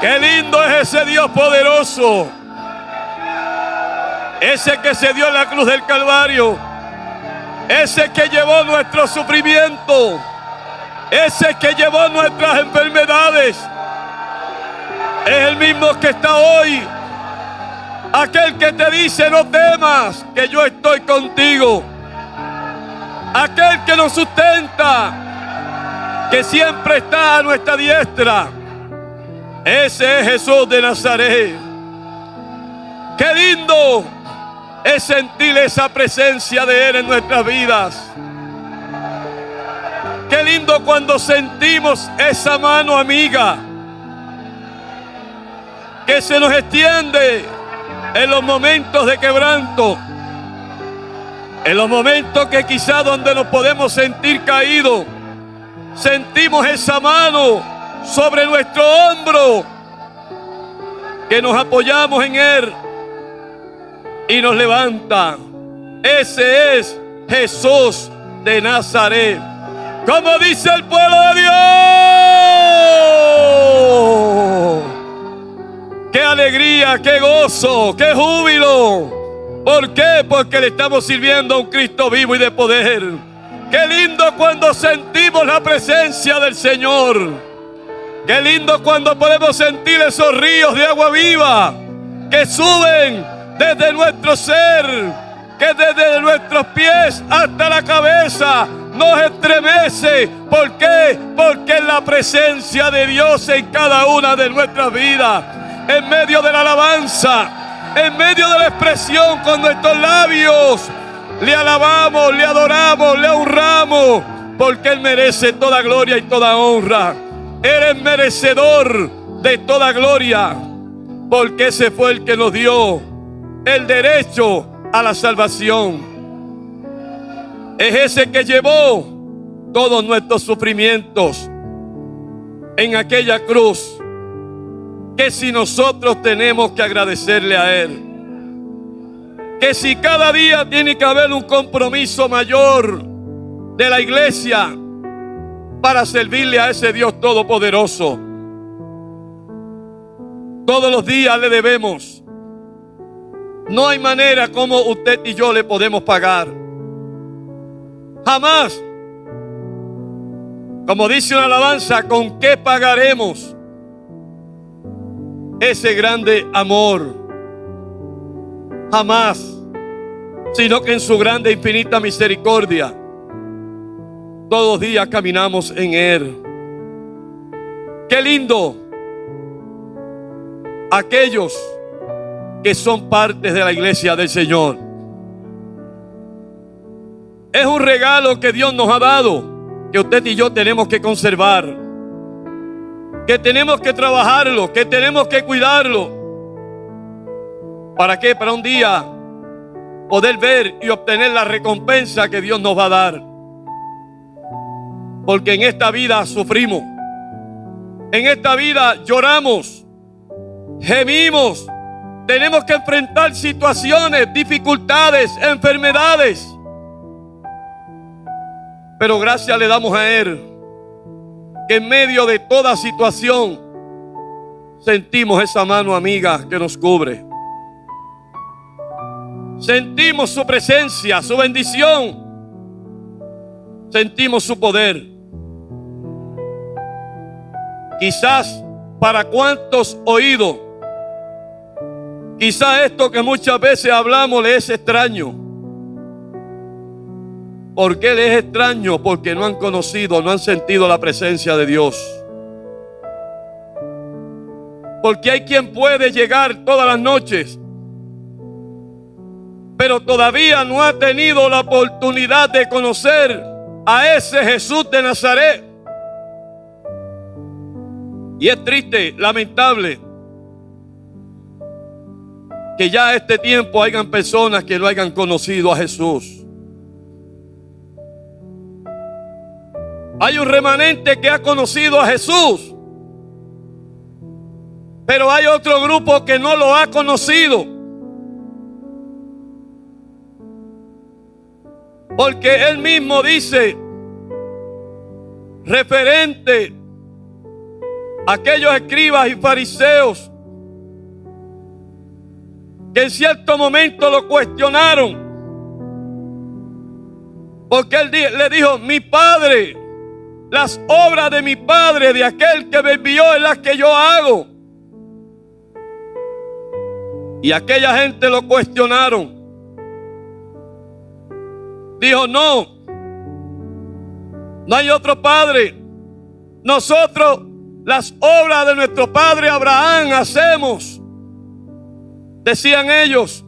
Qué lindo es ese Dios poderoso. Ese que se dio en la cruz del Calvario. Ese que llevó nuestro sufrimiento. Ese que llevó nuestras enfermedades. Es el mismo que está hoy. Aquel que te dice: no temas, que yo estoy contigo. Aquel que nos sustenta, que siempre está a nuestra diestra. Ese es Jesús de Nazaret. Qué lindo es sentir esa presencia de Él en nuestras vidas. Qué lindo cuando sentimos esa mano amiga que se nos extiende en los momentos de quebranto, en los momentos que quizá donde nos podemos sentir caídos, sentimos esa mano sobre nuestro hombro, que nos apoyamos en Él y nos levanta. Ese es Jesús de Nazaret. Como dice el pueblo de Dios. ¡Qué alegría, qué gozo, qué júbilo! ¿Por qué? Porque le estamos sirviendo a un Cristo vivo y de poder. ¡Qué lindo cuando sentimos la presencia del Señor! ¡Qué lindo cuando podemos sentir esos ríos de agua viva que suben desde nuestro ser, que desde nuestros pies hasta la cabeza nos estremece? ¿Por qué? Porque es la presencia de Dios en cada una de nuestras vidas. En medio de la alabanza, en medio de la expresión con nuestros labios, le alabamos, le adoramos, le honramos, porque Él merece toda gloria y toda honra. Él es merecedor de toda gloria, porque ese fue el que nos dio el derecho a la salvación. Es ese que llevó todos nuestros sufrimientos en aquella cruz, que si nosotros tenemos que agradecerle a Él, que si cada día tiene que haber un compromiso mayor de la iglesia para servirle a ese Dios todopoderoso. Todos los días le debemos. No hay manera como usted y yo le podemos pagar. Jamás. Como dice una alabanza, ¿con qué pagaremos ese grande amor? Jamás. Sino que en su grande e infinita misericordia todos los días caminamos en Él. Qué lindo aquellos que son partes de la iglesia del Señor. Es un regalo que Dios nos ha dado, que usted y yo tenemos que conservar, que tenemos que trabajarlo, que tenemos que cuidarlo. ¿Para qué? Para un día poder ver y obtener la recompensa que Dios nos va a dar. Porque en esta vida sufrimos, en esta vida lloramos, gemimos, tenemos que enfrentar situaciones, dificultades, enfermedades. Pero gracias le damos a Él, que en medio de toda situación sentimos esa mano amiga que nos cubre. Sentimos su presencia, su bendición. Sentimos su poder. Quizás para cuantos oídos, quizás esto que muchas veces hablamos le es extraño. ¿Por qué le es extraño? Porque no han conocido, no han sentido la presencia de Dios. Porque hay quien puede llegar todas las noches, pero todavía no ha tenido la oportunidad de conocer a ese Jesús de Nazaret. Y es triste, lamentable, que ya a este tiempo hayan personas que no hayan conocido a Jesús. Hay un remanente que ha conocido a Jesús, pero hay otro grupo que no lo ha conocido. Porque Él mismo dice, referente aquellos escribas y fariseos que en cierto momento lo cuestionaron, porque él le dijo: mi Padre, las obras de mi Padre, de aquel que me envió, es las que yo hago. Y aquella gente lo cuestionaron. Dijo: no hay otro Padre. Nosotros las obras de nuestro Padre Abraham hacemos, decían ellos.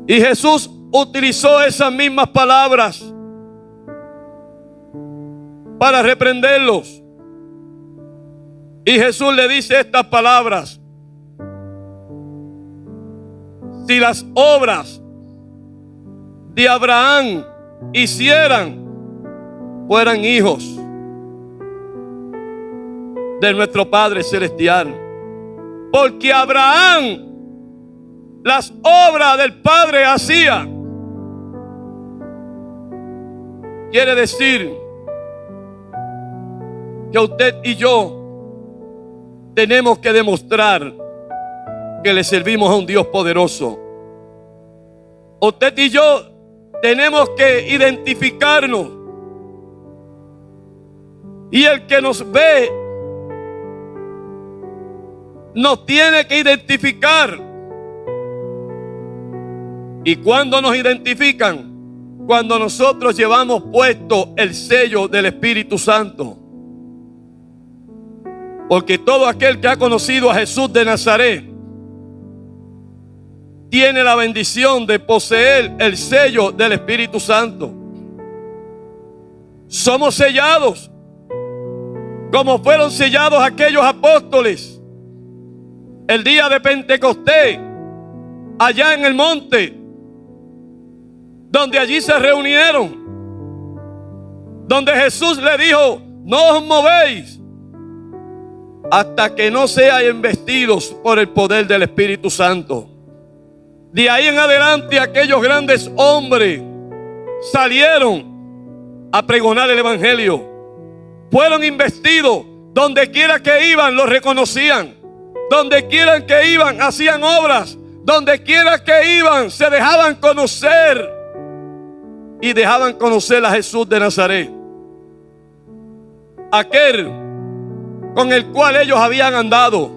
Y Jesús utilizó esas mismas palabras para reprenderlos. Y Jesús le dice estas palabras: si las obras de Abraham hicieran, fueran hijos de nuestro Padre Celestial. Porque Abraham las obras del Padre hacía. Quiere decir que usted y yo tenemos que demostrar que le servimos a un Dios poderoso. Usted y yo tenemos que identificarnos. Y el que nos ve nos tiene que identificar. ¿Y cuándo nos identifican? Cuando nosotros llevamos puesto el sello del Espíritu Santo. Porque todo aquel que ha conocido a Jesús de Nazaret tiene la bendición de poseer el sello del Espíritu Santo. Somos sellados, como fueron sellados aquellos apóstoles el día de Pentecostés, allá en el monte, donde allí se reunieron, donde Jesús le dijo: no os movéis hasta que no seáis investidos por el poder del Espíritu Santo. De ahí en adelante aquellos grandes hombres salieron a pregonar el Evangelio. Fueron investidos. Donde quiera que iban los reconocían. Donde quiera que iban hacían obras. Donde quiera que iban se dejaban conocer. Y dejaban conocer a Jesús de Nazaret, aquel con el cual ellos habían andado.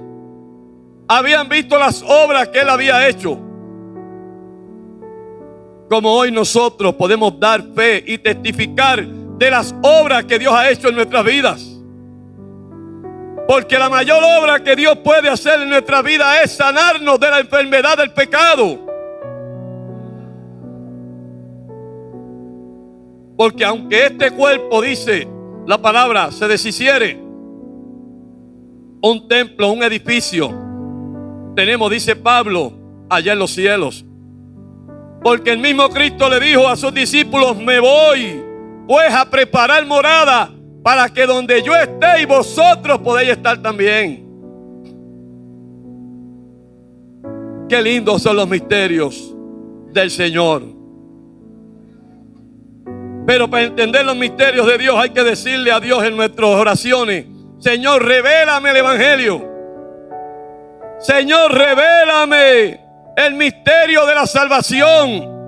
Habían visto las obras que él había hecho. Como hoy nosotros podemos dar fe y testificar de las obras que Dios ha hecho en nuestras vidas. Porque la mayor obra que Dios puede hacer en nuestra vida es sanarnos de la enfermedad del pecado. Porque aunque este cuerpo, dice la palabra, se deshiciere, un templo, un edificio, tenemos, dice Pablo, allá en los cielos. Porque el mismo Cristo le dijo a sus discípulos: me voy pues a preparar morada, para que donde yo esté y vosotros podéis estar también. Qué lindos son los misterios del Señor. Pero para entender los misterios de Dios hay que decirle a Dios en nuestras oraciones: Señor, revélame el Evangelio. Señor, revélame el misterio de la salvación.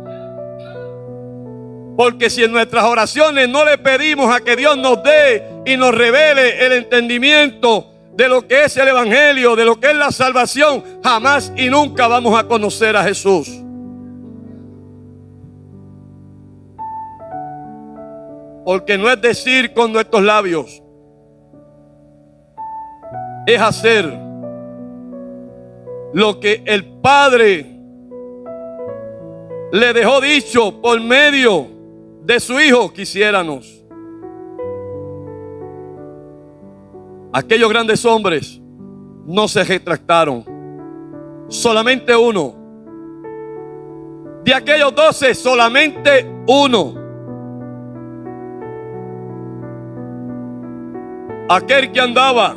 Porque si en nuestras oraciones no le pedimos a que Dios nos dé y nos revele el entendimiento de lo que es el Evangelio, de lo que es la salvación, jamás y nunca vamos a conocer a Jesús. Porque no es decir con nuestros labios, es hacer lo que el Padre le dejó dicho por medio de su Hijo que hiciéramos. Aquellos grandes hombres no se retractaron. Solamente uno. De aquellos 12, solamente uno. Aquel que andaba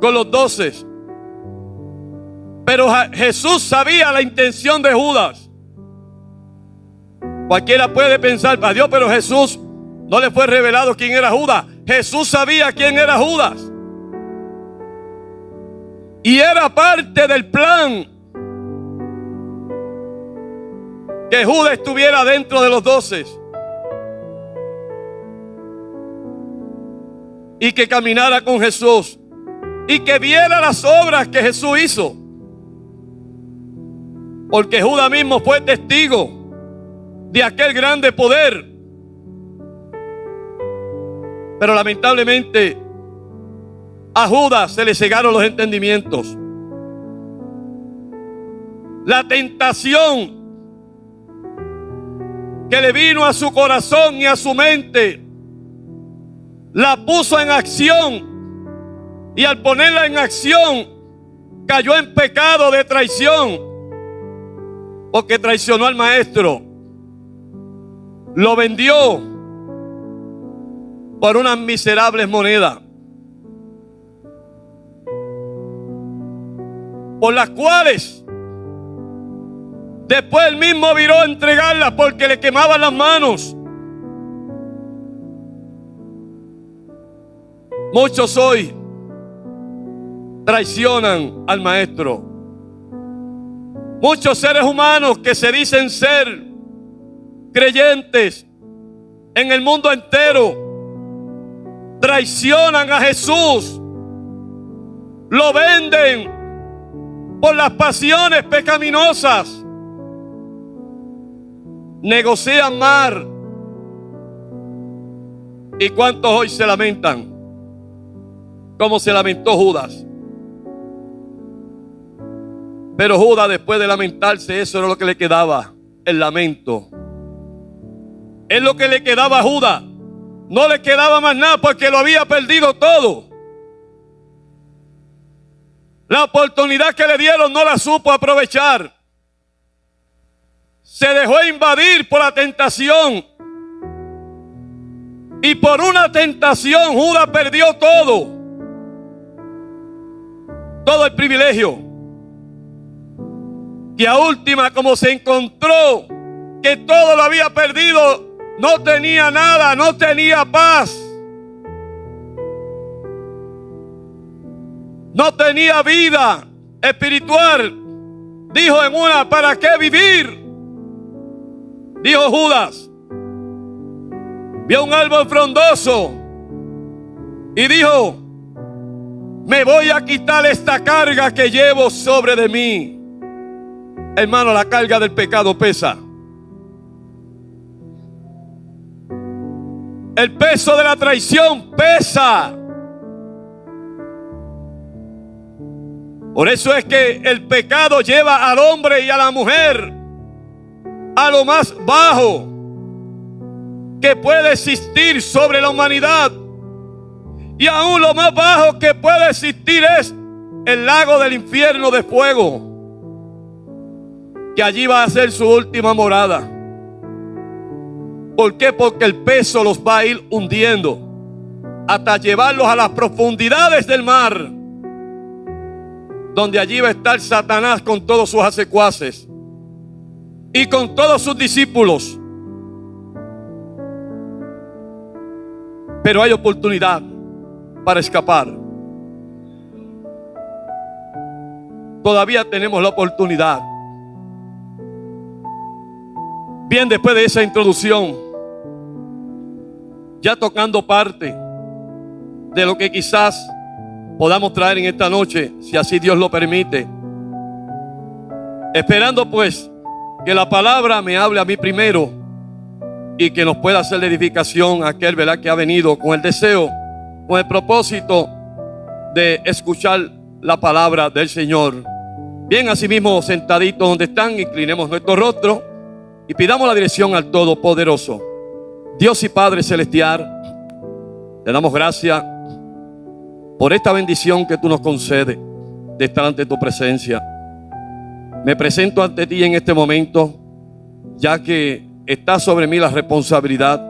con los 12. Pero Jesús sabía la intención de Judas. Cualquiera puede pensar: para Dios, pero Jesús No le fue revelado quién era Judas. Jesús sabía quién era Judas. Y era parte del plan que Judas estuviera dentro de los 12 y que caminara con Jesús y que viera las obras que Jesús hizo, porque Judas mismo fue testigo de aquel grande poder. Pero lamentablemente a Judas se le cegaron los entendimientos. La tentación que le vino a su corazón y a su mente la puso en acción, y al ponerla en acción cayó en pecado de traición, porque traicionó al maestro, lo vendió por unas miserables monedas, por las cuales después él mismo viró a entregarlas porque le quemaban las manos. Muchos hoy traicionan al maestro. Muchos seres humanos que se dicen ser creyentes en el mundo entero traicionan a Jesús. Lo venden por las pasiones pecaminosas. Negocian mal. ¿Y cuántos hoy se lamentan? Como se lamentó Judas. Pero Judas, después de lamentarse, eso era lo que le quedaba, el lamento. Es lo que le quedaba a Judas. No le quedaba más nada porque lo había perdido todo. La oportunidad que le dieron no la supo aprovechar. Se dejó invadir por la tentación. Y por una tentación Judas perdió todo. Todo el privilegio. Y a última, como se encontró que todo lo había perdido, no tenía nada, no tenía paz, no tenía vida espiritual. Dijo en una: ¿para qué vivir? Dijo Judas. Vio un árbol frondoso y dijo: me voy a quitar esta carga que llevo sobre de mí. Hermano, la carga del pecado pesa. El peso de la traición pesa. Por eso es que el pecado lleva al hombre y a la mujer a lo más bajo que puede existir sobre la humanidad. Y aún lo más bajo que puede existir es el lago del infierno de fuego, que allí va a ser su última morada. ¿Por qué? Porque el peso los va a ir hundiendo hasta llevarlos a las profundidades del mar, donde allí va a estar Satanás con todos sus secuaces y con todos sus discípulos. Pero hay oportunidad para escapar. Todavía tenemos la oportunidad. Bien, después de esa introducción, ya tocando parte de lo que quizás podamos traer en esta noche, si así Dios lo permite, esperando pues que la palabra me hable a mí primero y que nos pueda hacer de edificación a aquel, ¿verdad?, que ha venido con el deseo, con el propósito de escuchar la palabra del Señor. Bien, asimismo, sentaditos donde están, inclinemos nuestro rostro y pidamos la dirección al Todopoderoso. Dios y Padre Celestial, te damos gracias por esta bendición que tú nos concedes de estar ante tu presencia. Me presento ante ti en este momento, ya que está sobre mí la responsabilidad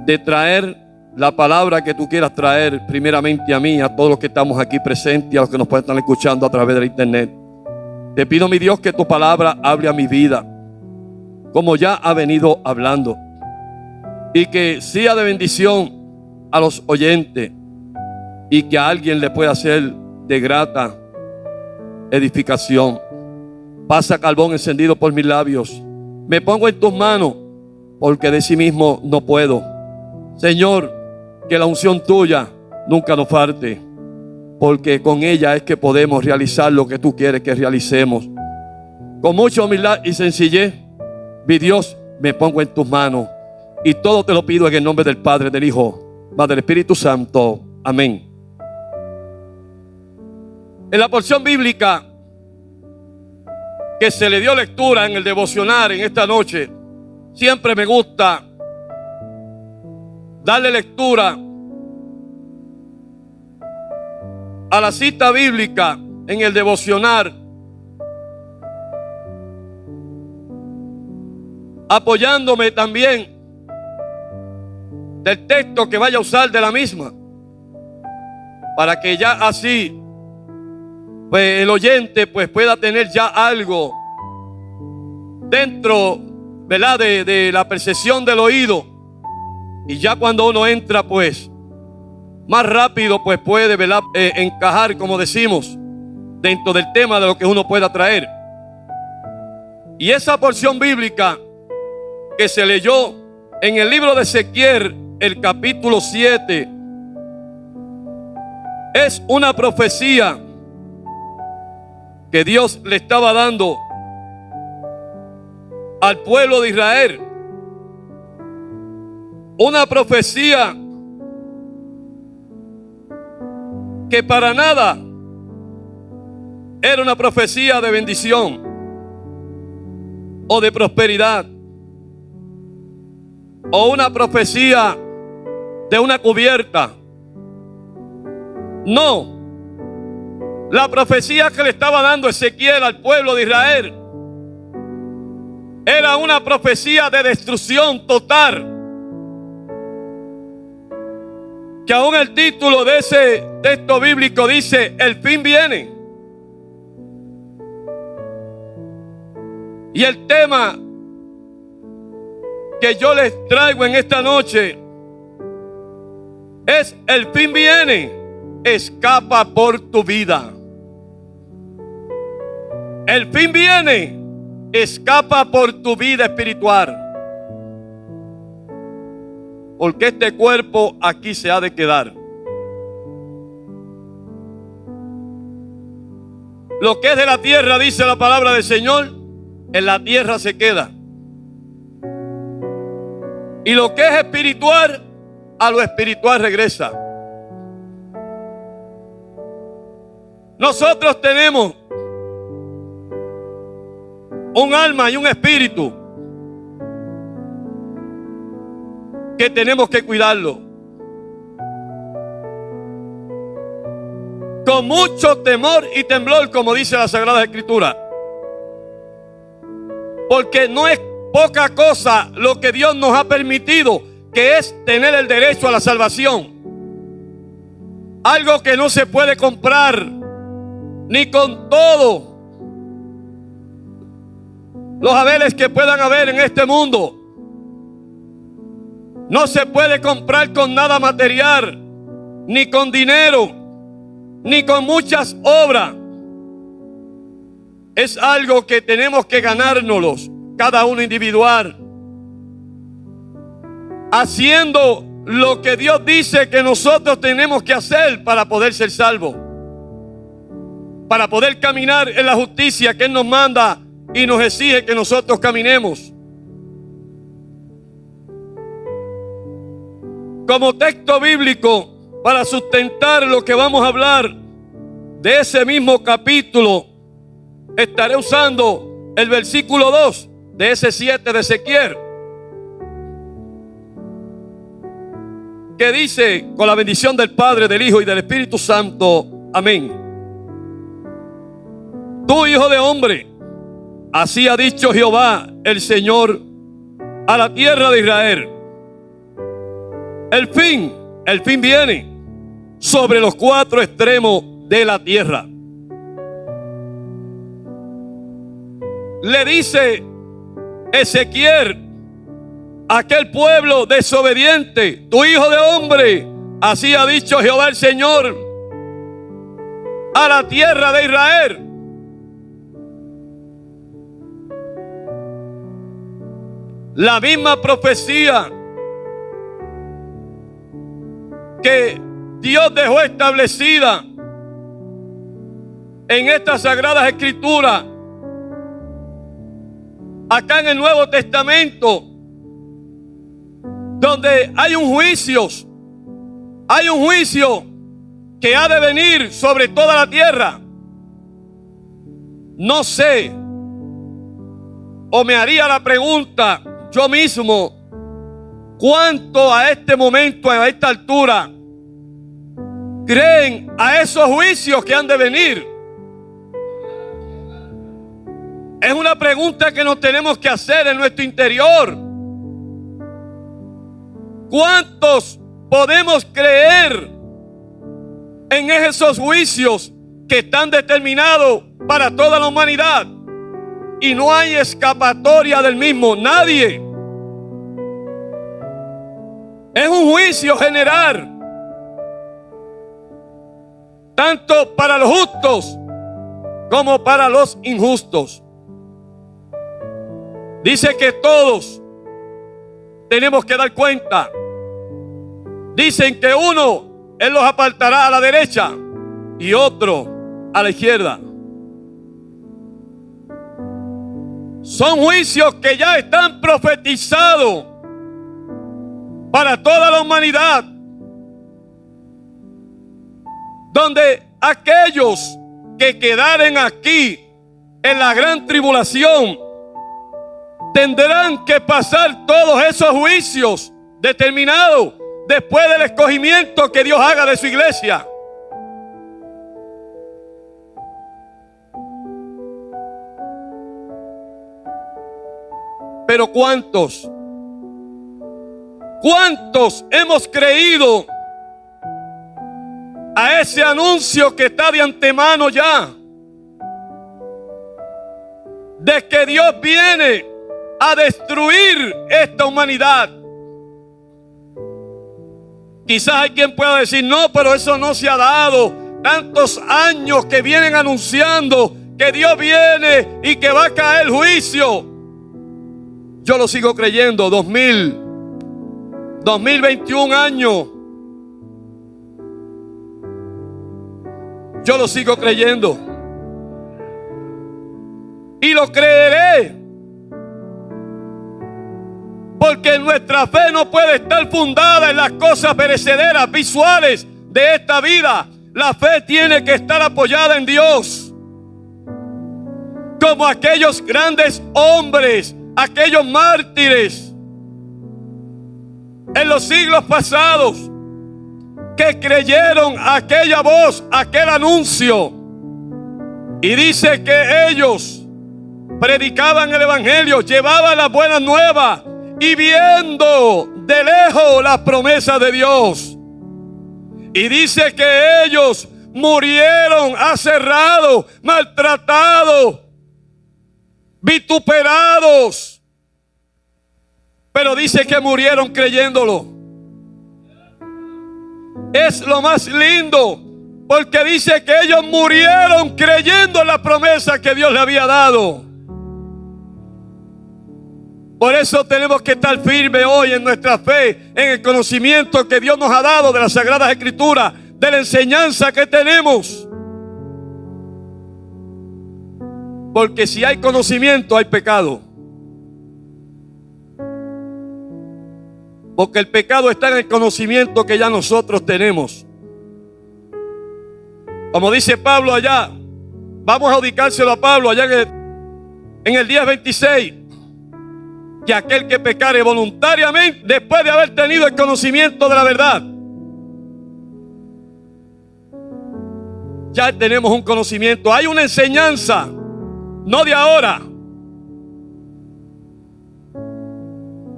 de traer la palabra que tú quieras traer primeramente a mí, a todos los que estamos aquí presentes y a los que nos pueden estar escuchando a través de la internet. Te pido, mi Dios, que tu palabra hable a mi vida, como ya ha venido hablando. y que sea de bendición a los oyentes y que a alguien le pueda hacer de grata edificación. Pasa carbón encendido por mis labios. Me pongo en tus manos porque de sí mismo no puedo. Señor, que la unción tuya nunca nos falte, porque con ella es que podemos realizar lo que tú quieres que realicemos. Con mucha humildad y sencillez, mi Dios, me pongo en tus manos y todo te lo pido en el nombre del Padre, del Hijo, más del Espíritu Santo. Amén. En la porción bíblica que se le dio lectura en el devocional en esta noche, siempre me gusta darle lectura a la cita bíblica en el devocional, apoyándome también del texto que vaya a usar de la misma, para que ya así pues el oyente pues pueda tener ya algo dentro, ¿verdad?, de la percepción del oído, y ya cuando uno entra pues más rápido pues puede, ¿verdad?, encajar, como decimos, dentro del tema de lo que uno pueda traer. Y esa porción bíblica que se leyó en el libro de Ezequiel, el capítulo 7, es una profecía que Dios le estaba dando al pueblo de Israel. Una profecía que para nada era una profecía de bendición o de prosperidad, o una profecía de una cubierta. No. La profecía que le estaba dando Ezequiel al pueblo de Israel era una profecía de destrucción total, que aún el título de ese texto bíblico dice: el fin viene. Y el tema que yo les traigo en esta noche es: el fin viene, escapa por tu vida. El fin viene, escapa por tu vida espiritual, porque este cuerpo aquí se ha de quedar. Lo que es de la tierra, dice la palabra del Señor, en la tierra se queda. Y lo que es espiritual, a lo espiritual regresa. Nosotros tenemos un alma y un espíritu que tenemos que cuidarlo con mucho temor y temblor, como dice la Sagrada Escritura, porque no es poca cosa lo que Dios nos ha permitido, que es tener el derecho a la salvación. Algo que no se puede comprar ni con todo los haberes que puedan haber en este mundo. No se puede comprar con nada material, ni con dinero, ni con muchas obras. Es algo que tenemos que ganárnoslos, cada uno individual, haciendo lo que Dios dice que nosotros tenemos que hacer para poder ser salvos, para poder caminar en la justicia que Él nos manda y nos exige que nosotros caminemos. Como texto bíblico para sustentar lo que vamos a hablar de ese mismo capítulo, estaré usando el versículo 2 de ese 7 de Ezequiel, que dice: con la bendición del Padre, del Hijo y del Espíritu Santo. Amén. Tú, hijo de hombre, así ha dicho Jehová el Señor a la tierra de Israel: el fin viene sobre los cuatro extremos de la tierra. Le dice Ezequiel aquel pueblo desobediente, tu hijo de hombre, así ha dicho Jehová el Señor a la tierra de Israel. La misma profecía que Dios dejó establecida en estas sagradas escrituras, acá en el Nuevo Testamento, donde hay un juicio que ha de venir sobre toda la tierra. No sé, o me haría la pregunta yo mismo, ¿cuánto a este momento, a esta altura, creen a esos juicios que han de venir? Es una pregunta que nos tenemos que hacer en nuestro interior. ¿Cuántos podemos creer en esos juicios que están determinados para toda la humanidad? Y no hay escapatoria del mismo, nadie. Es un juicio general, tanto para los justos como para los injustos. Dice que todos tenemos que dar cuenta. Dicen que uno, Él los apartará a la derecha y otro a la izquierda. Son juicios que ya están profetizados para toda la humanidad, donde aquellos que quedaren aquí en la gran tribulación tendrán que pasar todos esos juicios determinados después del escogimiento que Dios haga de su iglesia. Pero ¿cuántos hemos creído a ese anuncio que está de antemano ya, de que Dios viene a destruir esta humanidad? Quizás hay quien pueda decir, no, pero eso no se ha dado. Tantos años que vienen anunciando que Dios viene y que va a caer juicio. Yo lo sigo creyendo. 2021 años. Yo lo sigo creyendo. Y lo creeré. Porque nuestra fe no puede estar fundada en las cosas perecederas, visuales de esta vida. La fe tiene que estar apoyada en Dios. Como aquellos grandes hombres, aquellos mártires en los siglos pasados que creyeron aquella voz, aquel anuncio. Y dice que ellos predicaban el evangelio, llevaban las buenas nuevas y viendo de lejos las promesas de Dios. Y dice que ellos murieron aserrados, maltratados, vituperados, pero dice que murieron creyéndolo. Es lo más lindo, porque dice que ellos murieron creyendo en la promesa que Dios le había dado. Por eso tenemos que estar firmes hoy en nuestra fe, en el conocimiento que Dios nos ha dado de las Sagradas Escrituras, de la enseñanza que tenemos. Porque si hay conocimiento, hay pecado. Porque el pecado está en el conocimiento que ya nosotros tenemos. Como dice Pablo allá, vamos a dedicárselo a Pablo allá en el día 26. Que aquel que pecare voluntariamente, después de haber tenido el conocimiento de la verdad, ya tenemos un conocimiento, hay una enseñanza, no de ahora.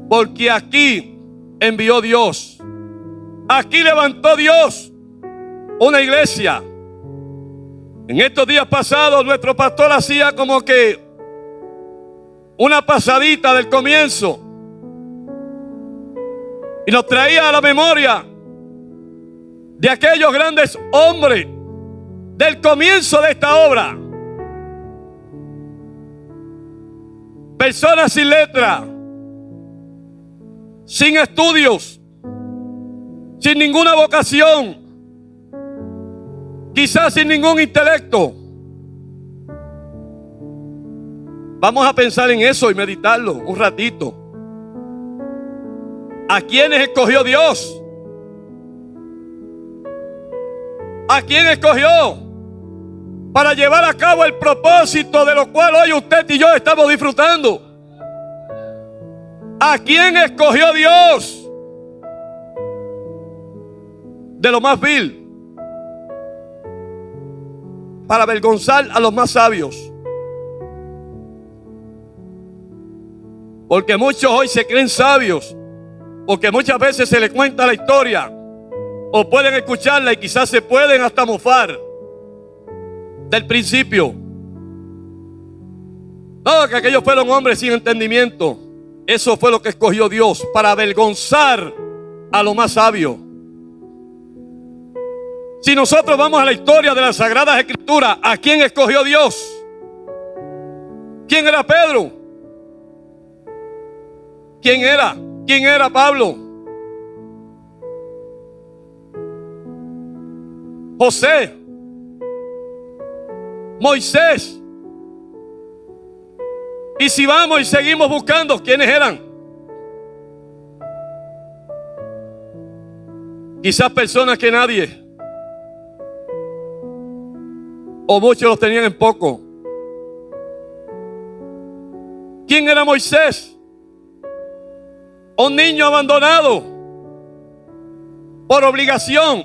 Porque aquí envió Dios, aquí levantó Dios una iglesia. En estos días pasados nuestro pastor hacía como que una pasadita del comienzo. Y nos traía a la memoria de aquellos grandes hombres del comienzo de esta obra. Personas sin letra, sin estudios, sin ninguna vocación, quizás sin ningún intelecto. Vamos a pensar en eso y meditarlo un ratito. ¿A quiénes escogió Dios? ¿A quién escogió para llevar a cabo el propósito de lo cual hoy usted y yo estamos disfrutando? ¿A quién escogió Dios? De lo más vil, para avergonzar a los más sabios. Porque muchos hoy se creen sabios, porque muchas veces se les cuenta la historia, o pueden escucharla y quizás se pueden hasta mofar del principio. No, que aquellos fueron hombres sin entendimiento. Eso fue lo que escogió Dios, para avergonzar a lo más sabio. Si nosotros vamos a la historia de las Sagradas Escrituras, ¿a quién escogió Dios? ¿Quién era Pedro? ¿Quién era? ¿Quién era Pablo? José, Moisés. Y si vamos y seguimos buscando, ¿quiénes eran? Quizás personas que nadie, o muchos los tenían en poco. ¿Quién era Moisés? Un niño abandonado por obligación,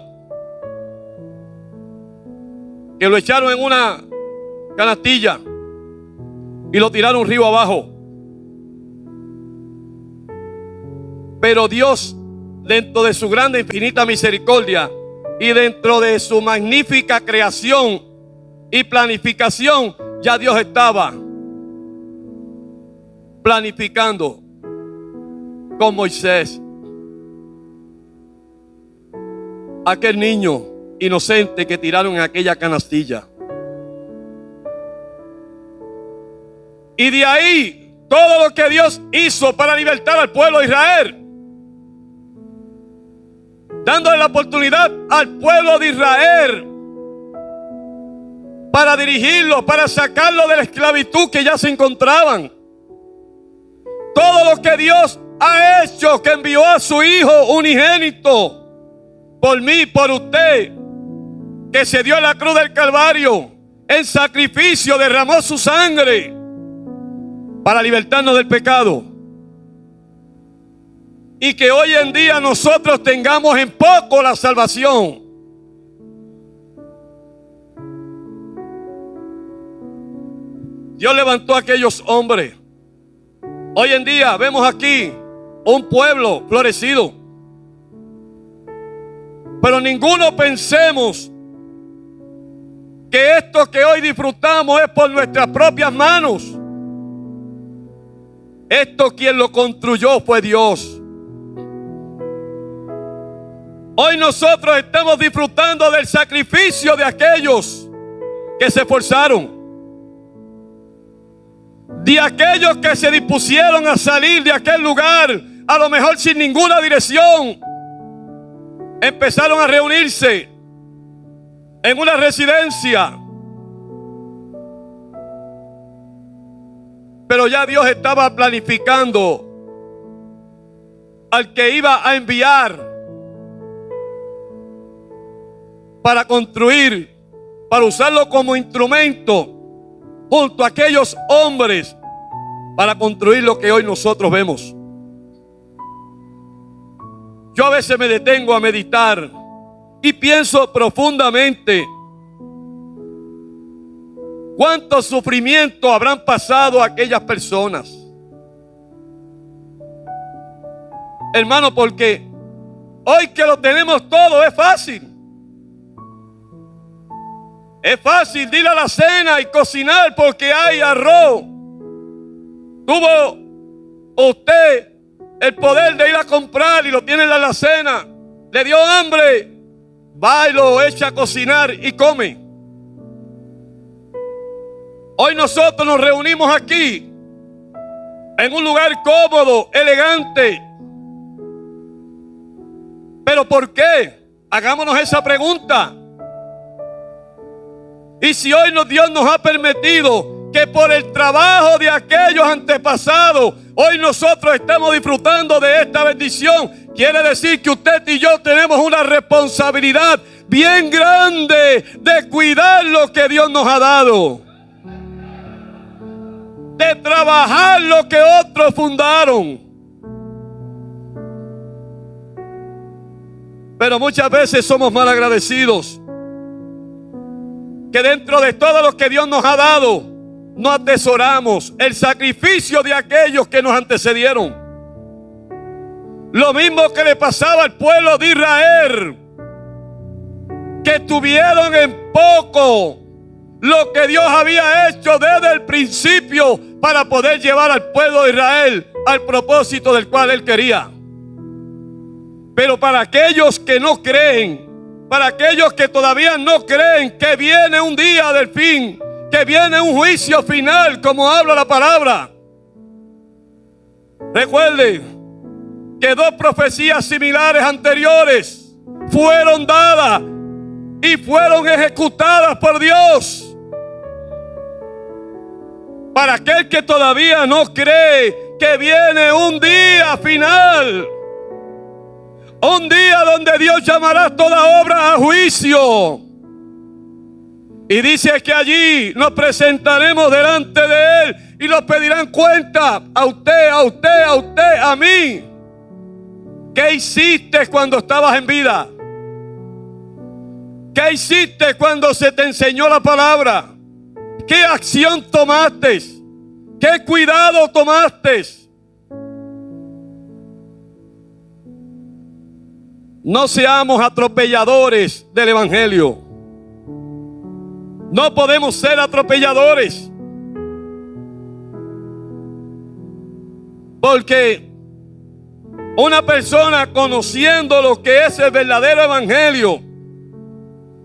que lo echaron en una canastilla y lo tiraron un río abajo. Pero Dios, dentro de su grande e infinita misericordia y dentro de su magnífica creación y planificación, ya Dios estaba planificando con Moisés. Aquel niño inocente que tiraron en aquella canastilla. Y de ahí todo lo que Dios hizo para libertar al pueblo de Israel, dándole la oportunidad al pueblo de Israel para dirigirlo, para sacarlo de la esclavitud que ya se encontraban. Todo lo que Dios ha hecho, que envió a su Hijo unigénito por mí, por usted, que se dio en la cruz del Calvario en sacrificio, derramó su sangre para libertarnos del pecado, y que hoy en día nosotros tengamos en poco la salvación. Dios levantó a aquellos hombres. Hoy en día vemos aquí un pueblo florecido, pero ninguno pensemos que esto que hoy disfrutamos es por nuestras propias manos. Esto quien lo construyó fue Dios. Hoy nosotros estamos disfrutando del sacrificio de aquellos que se esforzaron, de aquellos que se dispusieron a salir de aquel lugar, a lo mejor sin ninguna dirección. Empezaron a reunirse en una residencia, pero ya Dios estaba planificando al que iba a enviar para construir, para usarlo como instrumento junto a aquellos hombres para construir lo que hoy nosotros vemos. Yo a veces me detengo a meditar y pienso profundamente cuánto sufrimiento habrán pasado aquellas personas. Hermano, porque hoy que lo tenemos todo es fácil. Es fácil ir a la cena y cocinar porque hay arroz. Tuvo usted el poder de ir a comprar y lo tiene en la alacena. Le dio hambre, va y lo echa a cocinar y come. Hoy nosotros nos reunimos aquí en un lugar cómodo, elegante. ¿Pero por qué? Hagámonos esa pregunta. Y si hoy Dios nos ha permitido que por el trabajo de aquellos antepasados, hoy nosotros estamos disfrutando de esta bendición, quiere decir que usted y yo tenemos una responsabilidad bien grande de cuidar lo que Dios nos ha dado, de trabajar lo que otros fundaron. Pero muchas veces somos mal agradecidos, que dentro de todo lo que Dios nos ha dado, no atesoramos el sacrificio de aquellos que nos antecedieron. Lo mismo que le pasaba al pueblo de Israel, que tuvieron en poco lo que Dios había hecho desde el principio para poder llevar al pueblo de Israel al propósito del cual Él quería. Pero para aquellos que no creen, para aquellos que todavía no creen que viene un día del fin, que viene un juicio final, como habla la palabra. Recuerde que dos profecías similares anteriores fueron dadas y fueron ejecutadas por Dios. Para aquel que todavía no cree que viene un día final, un día donde Dios llamará toda obra a juicio. Y dice que allí nos presentaremos delante de Él y nos pedirán cuenta a usted, a usted, a usted, a mí. ¿Qué hiciste cuando estabas en vida? ¿Qué hiciste cuando se te enseñó la palabra? ¿Qué acción tomaste? ¿Qué cuidado tomaste? No seamos atropelladores del evangelio. No podemos ser atropelladores. Porque una persona conociendo lo que es el verdadero evangelio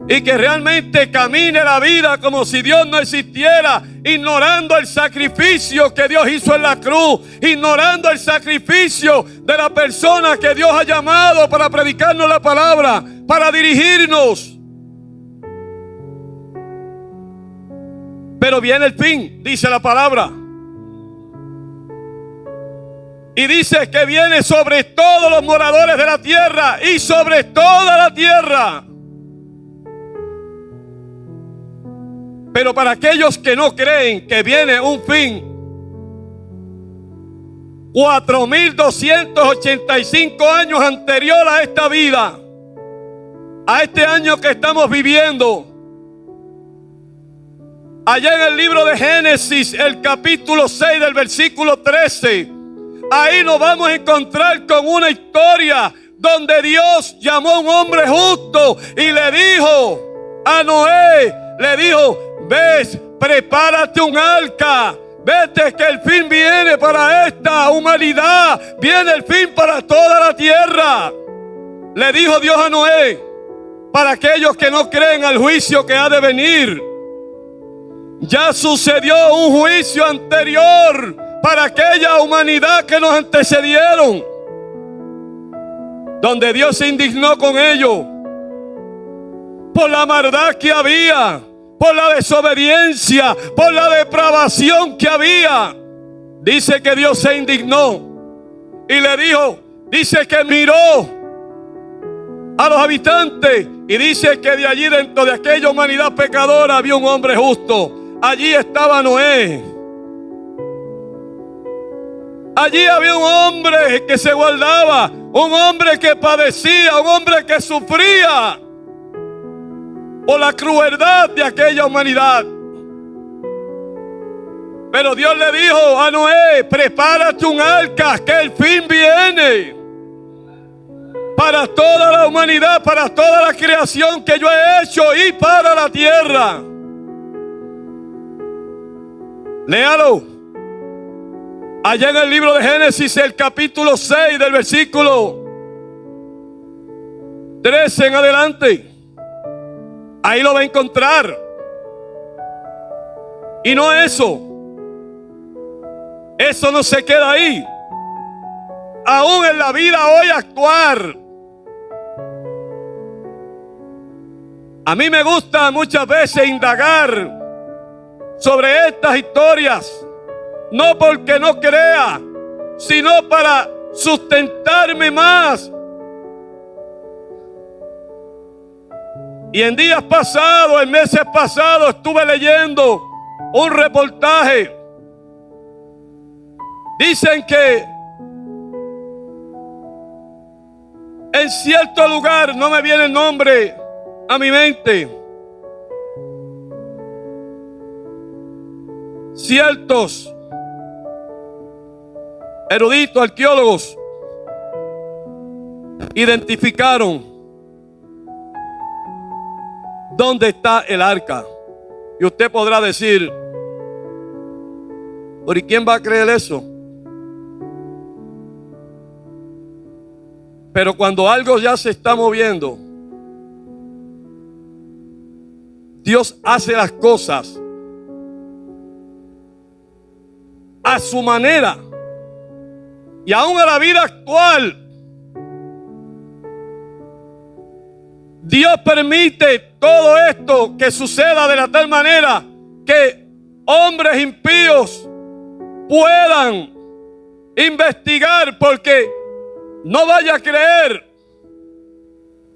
y que realmente camine la vida como si Dios no existiera, ignorando el sacrificio que Dios hizo en la cruz, ignorando el sacrificio de la persona que Dios ha llamado para predicarnos la palabra, para dirigirnos. Pero viene el fin, dice la palabra. Y dice que viene sobre todos los moradores de la tierra y sobre toda la tierra. Pero para aquellos que no creen que viene un fin, 4.285 años anterior a esta vida, a este año que estamos viviendo, allá en el libro de Génesis, el capítulo 6 del versículo 13, ahí nos vamos a encontrar con una historia donde Dios llamó a un hombre justo y le dijo a Noé, le dijo: ves, prepárate un arca, vete que el fin viene para esta humanidad, viene el fin para toda la tierra. Le dijo Dios a Noé, para aquellos que no creen al juicio que ha de venir. Ya sucedió un juicio anterior para aquella humanidad que nos antecedieron, donde Dios se indignó con ellos por la maldad que había, por la desobediencia, por la depravación que había. Dice que Dios se indignó y le dijo, dice que miró a los habitantes y dice que de allí, dentro de aquella humanidad pecadora, había un hombre justo. Allí estaba Noé. Allí había un hombre que se guardaba, un hombre que padecía, un hombre que sufría por la crueldad de aquella humanidad. Pero Dios le dijo a Noé, prepárate un arca, que el fin viene para toda la humanidad, para toda la creación que yo he hecho y para la tierra. Léalo. Allá en el libro de Génesis, el capítulo 6 del versículo 13 en adelante. Ahí lo va a encontrar. Y no eso. Eso no se queda ahí. Aún en la vida hoy actual. A mí me gusta muchas veces indagar sobre estas historias. No porque no crea, sino para sustentarme más. Y en días pasados, en meses pasados, estuve leyendo un reportaje. Dicen que en cierto lugar, no me viene el nombre a mi mente, ciertos eruditos, arqueólogos, identificaron dónde está el arca. Y usted podrá decir, ¿por y quién va a creer eso? Pero cuando algo ya se está moviendo, Dios hace las cosas a su manera. Y aún a la vida actual, Dios permite todo esto que suceda de la tal manera que hombres impíos puedan investigar, porque no vaya a creer,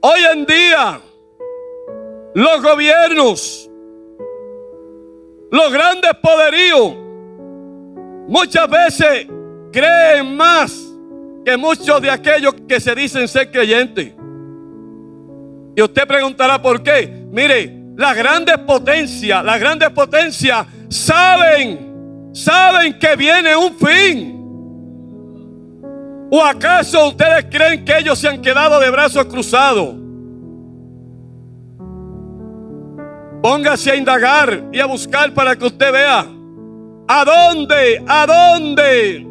hoy en día los gobiernos, los grandes poderíos, muchas veces creen más que muchos de aquellos que se dicen ser creyentes. Y usted preguntará por qué. Mire, las grandes potencias saben que viene un fin. ¿O acaso ustedes creen que ellos se han quedado de brazos cruzados? Póngase a indagar y a buscar para que usted vea a dónde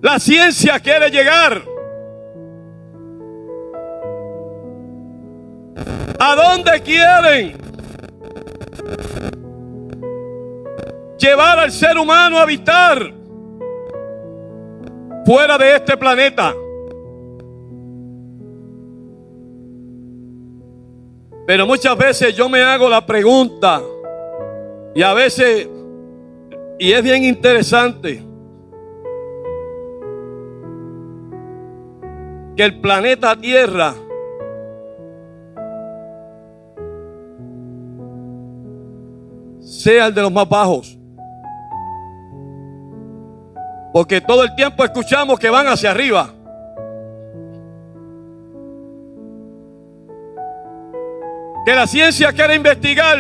la ciencia quiere llegar. ¿A dónde quieren llevar al ser humano a habitar fuera de este planeta? Pero muchas veces yo me hago la pregunta, y a veces, y es bien interesante, que el planeta Tierra sea el de los más bajos. Porque todo el tiempo escuchamos que van hacia arriba. Que la ciencia quiere investigar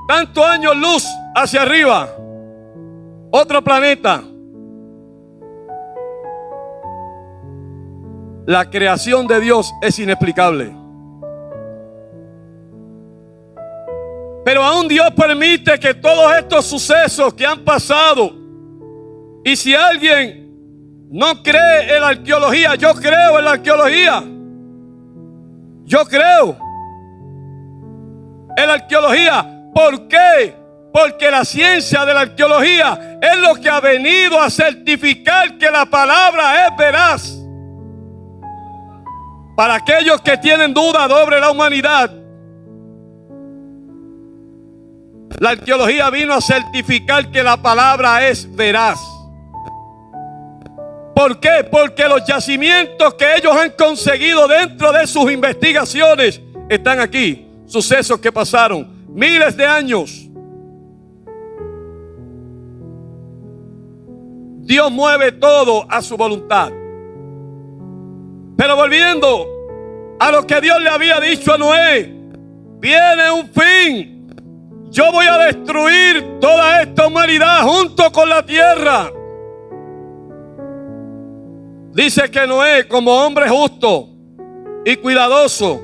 tantos años luz hacia arriba. Otro planeta. La creación de Dios es inexplicable. Pero aún Dios permite que todos estos sucesos que han pasado, y si alguien no cree en la arqueología, yo creo en la arqueología. Yo creo en la arqueología. ¿Por qué? Porque la ciencia de la arqueología es lo que ha venido a certificar que la palabra es veraz. Para aquellos que tienen dudas sobre la humanidad, la arqueología vino a certificar que la palabra es veraz. ¿Por qué? Porque los yacimientos que ellos han conseguido dentro de sus investigaciones están aquí. Sucesos que pasaron miles de años. Dios mueve todo a su voluntad. Pero volviendo a lo que Dios le había dicho a Noé, viene un fin. Yo voy a destruir toda esta humanidad junto con la tierra. Dice que Noé, como hombre justo y cuidadoso,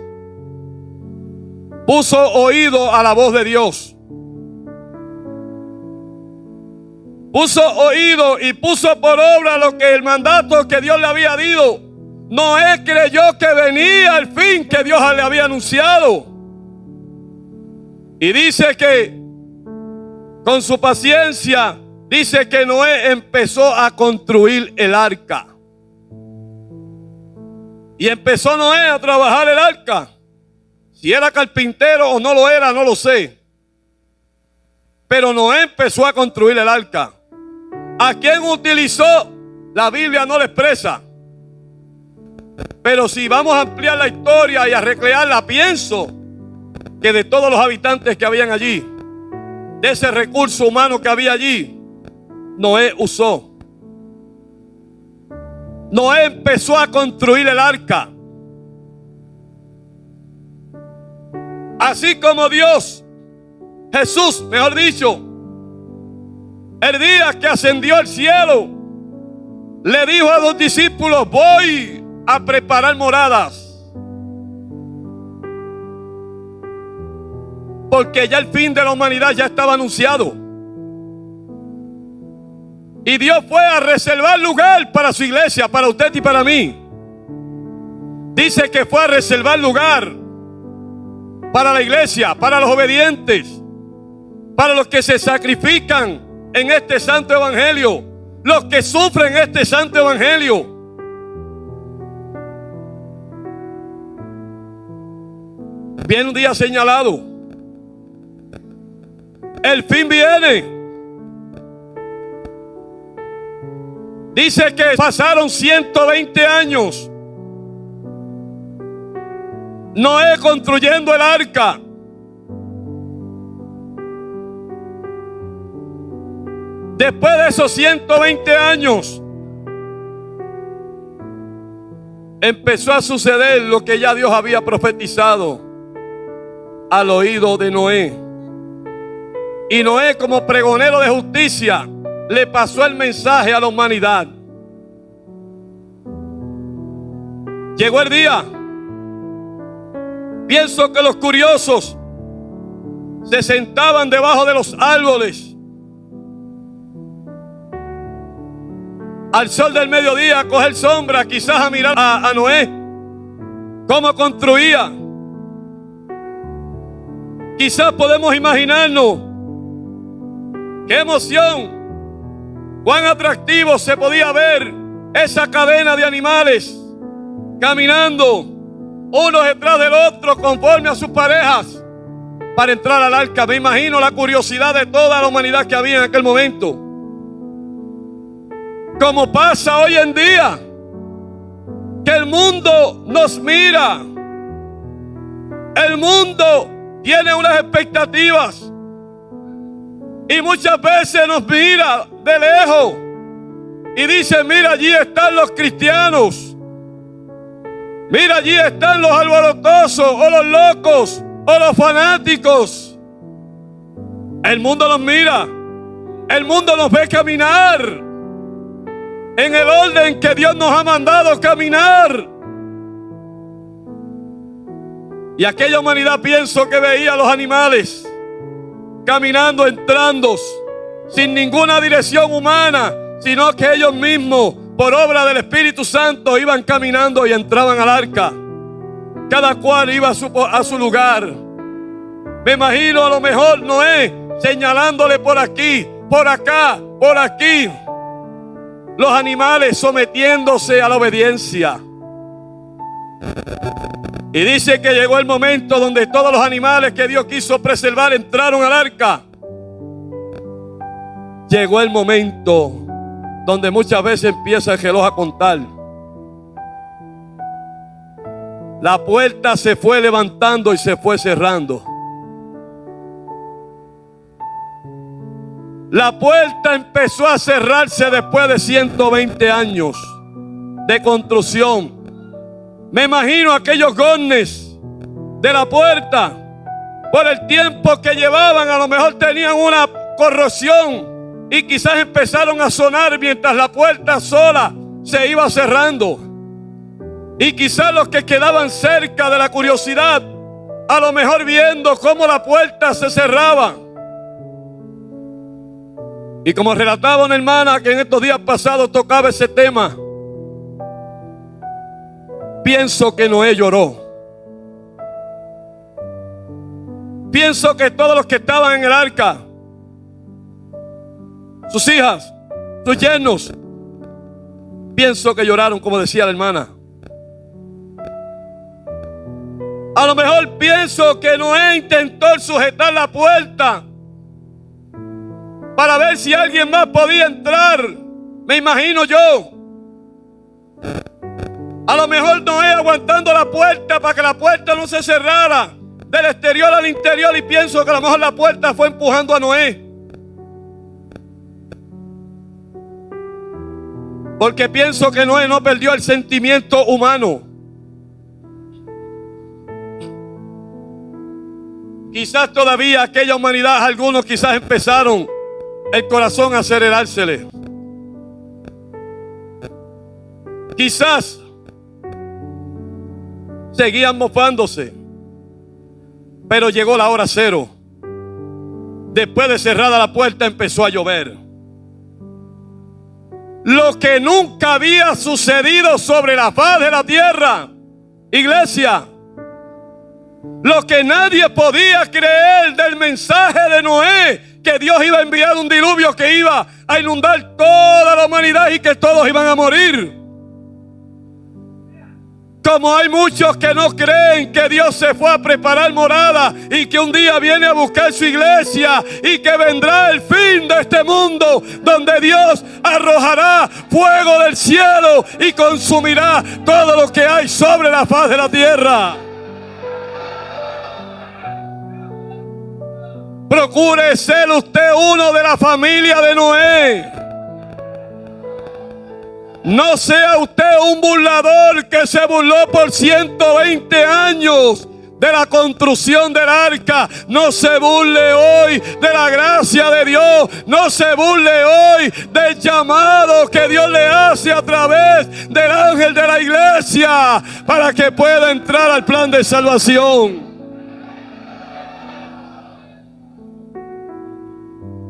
puso oído a la voz de Dios. puso oído y puso por obra lo que el mandato que Dios le había dado, Noé creyó que venía el fin que Dios le había anunciado. Y dice que con su paciencia, dice que Noé empezó a construir el arca. Y empezó Noé a trabajar el arca. Si era carpintero o no lo era, no lo sé. Pero Noé empezó a construir el arca. ¿A quién utilizó? La Biblia no lo expresa. Pero si vamos a ampliar la historia y a recrearla, pienso que de todos los habitantes que habían allí, de ese recurso humano que había allí, Noé usó. Noé empezó a construir el arca. Así como Dios, Jesús, mejor dicho, el día que ascendió al cielo, le dijo a los discípulos: voy a preparar moradas. Porque ya el fin de la humanidad ya estaba anunciado. Y Dios fue a reservar lugar para su iglesia, para usted y para mí. Dice que fue a reservar lugar para la iglesia, para los obedientes, para los que se sacrifican en este santo evangelio, los que sufren este santo evangelio. Viene un día señalado. El fin viene. Dice que pasaron 120 años Noé construyendo el arca. Después de esos 120 años empezó a suceder lo que ya Dios había profetizado al oído de Noé. Y Noé, como pregonero de justicia, le pasó el mensaje a la humanidad. Llegó el día. Pienso que los curiosos se sentaban debajo de los árboles al sol del mediodía a coger sombra, quizás a mirar a Noé cómo construía. Quizás podemos imaginarnos qué emoción, cuán atractivo se podía ver esa cadena de animales caminando uno detrás del otro conforme a sus parejas para entrar al arca. Me imagino la curiosidad de toda la humanidad que había en aquel momento. Como pasa hoy en día, que el mundo nos mira, el mundo tiene unas expectativas y muchas veces nos mira de lejos y dice: mira, allí están los cristianos. Mira, allí están los alborotosos, o los locos, o los fanáticos. El mundo nos mira. El mundo nos ve caminar en el orden que Dios nos ha mandado caminar. Y aquella humanidad, pienso que veía a los animales caminando, entrando, sin ninguna dirección humana, sino que ellos mismos, por obra del Espíritu Santo, iban caminando y entraban al arca. Cada cual iba a su lugar. Me imagino a lo mejor Noé señalándole por aquí, por acá, por aquí. Los animales sometiéndose a la obediencia. Y dice que llegó el momento donde todos los animales que Dios quiso preservar entraron al arca. Llegó el momento donde muchas veces empieza el reloj a contar. La puerta se fue levantando y se fue cerrando. La puerta empezó a cerrarse después de 120 años de construcción. Me imagino aquellos goznes de la puerta, por el tiempo que llevaban, a lo mejor tenían una corrosión y quizás empezaron a sonar mientras la puerta sola se iba cerrando. Y quizás los que quedaban cerca de la curiosidad, a lo mejor viendo cómo la puerta se cerraba. Y como relataba una hermana que en estos días pasados tocaba ese tema, pienso que Noé lloró. Pienso que todos los que estaban en el arca, sus hijas, sus yernos, pienso que lloraron, como decía la hermana. A lo mejor pienso que Noé intentó sujetar la puerta para ver si alguien más podía entrar. Me imagino yo. A lo mejor Noé aguantando la puerta para que la puerta no se cerrara del exterior al interior, y pienso que a lo mejor la puerta fue empujando a Noé. Porque pienso que Noé no perdió el sentimiento humano. Quizás todavía aquella humanidad, algunos quizás empezaron el corazón a acelerársele. Quizás seguían mofándose. Pero llegó la hora cero. Después de cerrada la puerta empezó a llover. Lo que nunca había sucedido sobre la faz de la tierra. Iglesia, lo que nadie podía creer del mensaje de Noé, que Dios iba a enviar un diluvio que iba a inundar toda la humanidad y que todos iban a morir. Como hay muchos que no creen que Dios se fue a preparar morada y que un día viene a buscar su iglesia y que vendrá el fin de este mundo, donde Dios arrojará fuego del cielo y consumirá todo lo que hay sobre la faz de la tierra. Procure ser usted uno de la familia de Noé. No sea usted un burlador que se burló por 120 años de la construcción del arca. No se burle hoy de la gracia de Dios. No se burle hoy del llamado que Dios le hace a través del ángel de la iglesia para que pueda entrar al plan de salvación.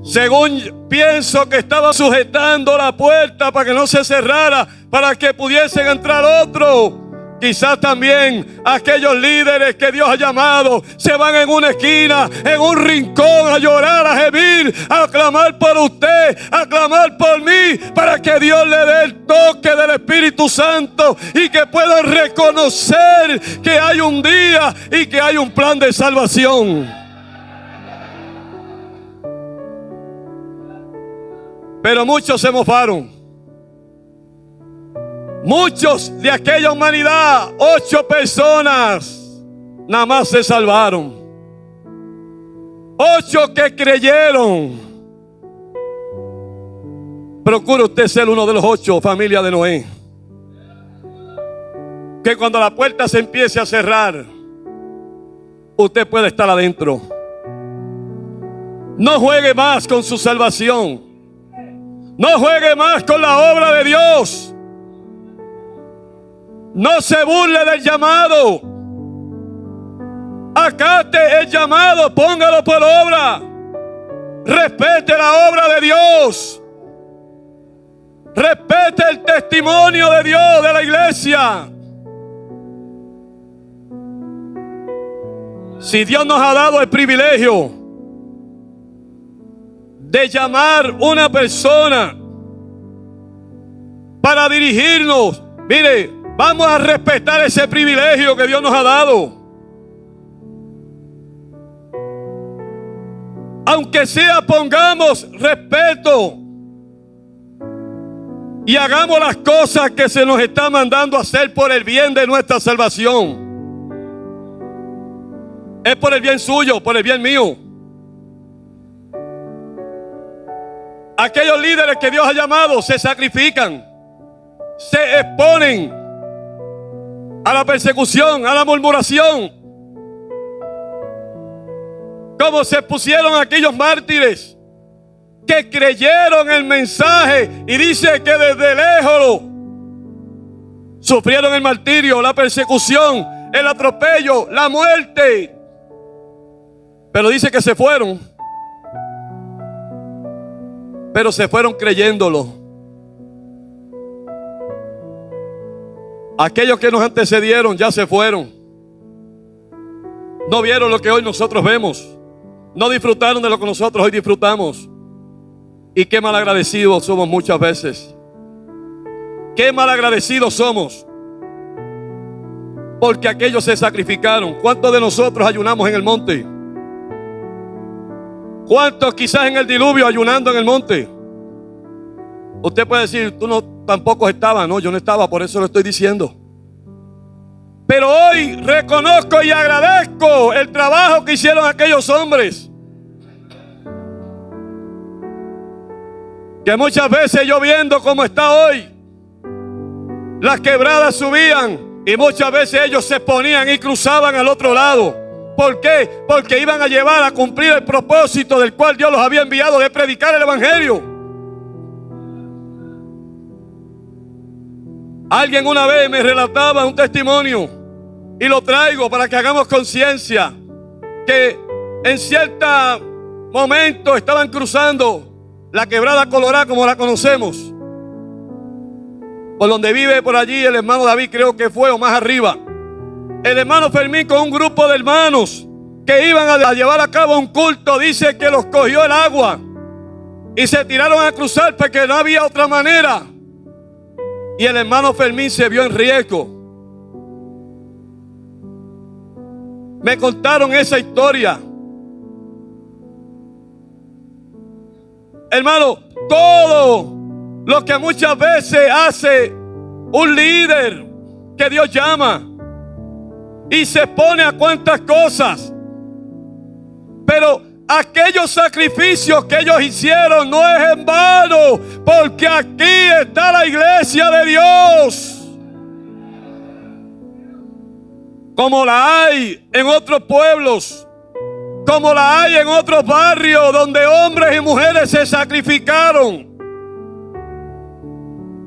Según pienso que estaba sujetando la puerta para que no se cerrara, para que pudiesen entrar otros. Quizás también aquellos líderes que Dios ha llamado se van en una esquina, en un rincón, a llorar, a gemir, a clamar por usted, a clamar por mí, para que Dios le dé el toque del Espíritu Santo y que puedan reconocer que hay un día y que hay un plan de salvación. Pero muchos se mofaron. Muchos de aquella humanidad, 8 personas, nada más se salvaron. 8 que creyeron. Procure usted ser uno de los 8, familia de Noé. Que cuando la puerta se empiece a cerrar, usted puede estar adentro. No juegue más con su salvación. No juegue más con la obra de Dios. No se burle del llamado. Acate el llamado, póngalo por obra. Respete la obra de Dios. Respete el testimonio de Dios, de la iglesia. Si Dios nos ha dado el privilegio de llamar una persona para dirigirnos, mire, vamos a respetar ese privilegio que Dios nos ha dado. Aunque sea, pongamos respeto y hagamos las cosas que se nos está mandando a hacer por el bien de nuestra salvación. Es por el bien suyo, por el bien mío. Aquellos líderes que Dios ha llamado se sacrifican, se exponen a la persecución, a la murmuración, como se pusieron aquellos mártires que creyeron el mensaje, y dice que desde lejos sufrieron el martirio, la persecución, el atropello, la muerte, pero dice que se fueron. pero se fueron creyéndolo. Aquellos que nos antecedieron ya se fueron. No vieron lo que hoy nosotros vemos. No disfrutaron de lo que nosotros hoy disfrutamos. Y qué malagradecidos somos muchas veces. Qué malagradecidos somos. Porque aquellos se sacrificaron. ¿Cuántos de nosotros ayunamos en el monte? ¿Cuántos quizás en el diluvio ayunando en el monte? Usted puede decir, tú no tampoco estabas. No, yo no estaba, por eso lo estoy diciendo. Pero hoy reconozco y agradezco el trabajo que hicieron aquellos hombres. Que muchas veces yo viendo cómo está hoy, las quebradas subían y muchas veces ellos se ponían y cruzaban al otro lado. ¿Por qué? Porque iban a llevar a cumplir el propósito del cual Dios los había enviado, de predicar el evangelio. Alguien una vez me relataba un testimonio y lo traigo para que hagamos conciencia, que en cierto momento estaban cruzando la quebrada Colorada como la conocemos, por donde vive por allí el hermano David, creo que fue, o más arriba. El hermano Fermín con un grupo de hermanos que iban a llevar a cabo un culto, dice que los cogió el agua y se tiraron a cruzar porque no había otra manera. Y el hermano Fermín se vio en riesgo. Me contaron esa historia. Hermano, todo lo que muchas veces hace un líder que Dios llama y se pone a cuantas cosas, pero aquellos sacrificios que ellos hicieron no es en vano, porque aquí está la iglesia de Dios, como la hay en otros pueblos, como la hay en otros barrios donde hombres y mujeres se sacrificaron,